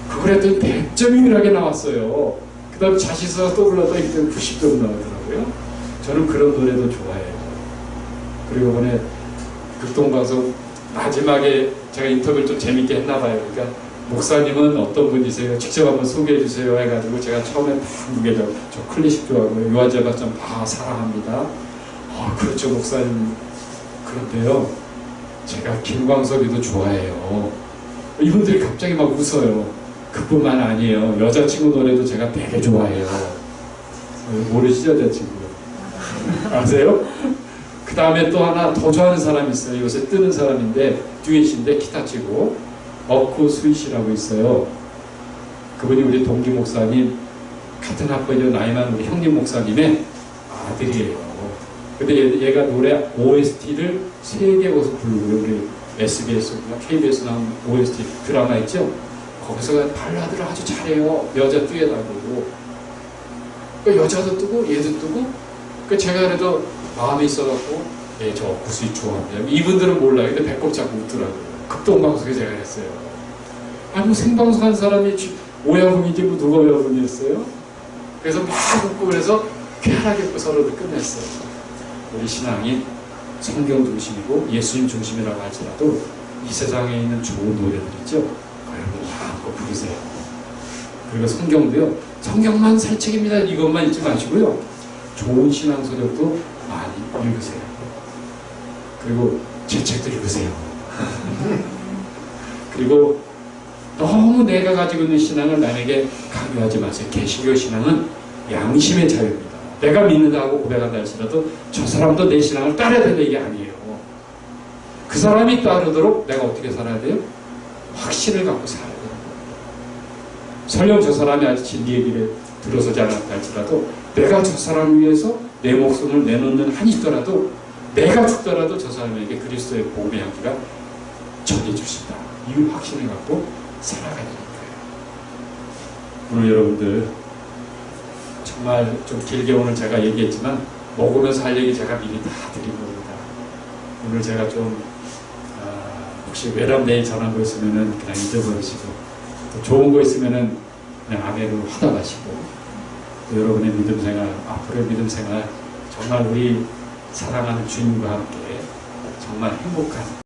그걸 했더니 100점이 유일하게 나왔어요. 그 다음 자시서가 또 불러도 이때 90점 나오더라고요. 저는 그런 노래도 좋아해요. 그리고 이번에 극동방송 마지막에 제가 인터뷰를 좀 재밌게 했나봐요. 그러니까 목사님은 어떤 분이세요? 직접 한번 소개해 주세요 해가지고 제가 처음에 무게 저 클래식 좋아하고요. 요한제바점 다 사랑합니다. 그렇죠 목사님. 그런데요 제가 김광석이도 좋아해요. 이분들이 갑자기 막 웃어요. 그뿐만 아니에요. 여자친구 노래도 제가 되게 좋아해요. 모르시죠 여자친구? 아세요? 그 다음에 또 하나 더 좋아하는 사람이 있어요. 요새 뜨는 사람인데 듀엣인데 기타 치고 어쿠 스윗이라고 있어요. 그분이 우리 동기 목사님 같은 학번이요 나이 많은 우리 형님 목사님의 아들이에요. 근데 얘가 노래 OST를 3개 어디서 부르고요. 우리 SBS, KBS 나온 OST 드라마 있죠? 거기서 발라드를 아주 잘해요. 여자 듀엣하고. 그러니까 여자도 뜨고 얘도 뜨고. 그러니까 제가 그래도 마음에 있어갖고 저 어쿠 스윗 좋아합니다. 이분들은 몰라요. 근데 배꼽 잡고 웃더라고요. 극동방송에 제가 했어요. 아니 뭐 생방송한 사람이 오야분이지 뭐 누가 오야분이었어요? 그래서 막 웃고 그래서 쾌활하게 서로를 끝냈어요. 우리 신앙이 성경 중심이고 예수님 중심이라고 할지라도 이 세상에 있는 좋은 노래들 있죠? 여러분 마음껏 부르세요. 그리고 성경도요. 성경만 살 책입니다. 이것만 읽지 마시고요. 좋은 신앙서적도 많이 읽으세요. 그리고 제 책도 읽으세요. 그리고 너무 내가 가지고 있는 신앙을 남에게 강요하지 마세요. 개신교 신앙은 양심의 자유입니다. 내가 믿는다고 고백한다 할지라도 저 사람도 내 신앙을 따라야 된다 이게 아니에요. 그 사람이 따르도록 내가 어떻게 살아야 돼요? 확신을 갖고 살아야 돼요. 설령 저 사람이 아직 진리의 길에 들어서지 않았다 할지라도 내가 저 사람을 위해서 내 목숨을 내놓는 한이 있더라도 내가 죽더라도 저 사람에게 그리스도의 복음의 향기가 전해주신다. 이 확신을 갖고 살아가야 되는 거예요. 오늘 여러분들 정말 좀 길게 오늘 제가 얘기했지만 먹으면서 할 얘기 제가 미리 다 드린 겁니다. 오늘 제가 좀 혹시 외람 내일 전한 거 있으면은 그냥 잊어버리시고 또 좋은 거 있으면은 그냥 아멘으로 화답하시고 또 여러분의 믿음 생활, 앞으로의 믿음 생활 정말 우리 사랑하는 주님과 함께 정말 행복한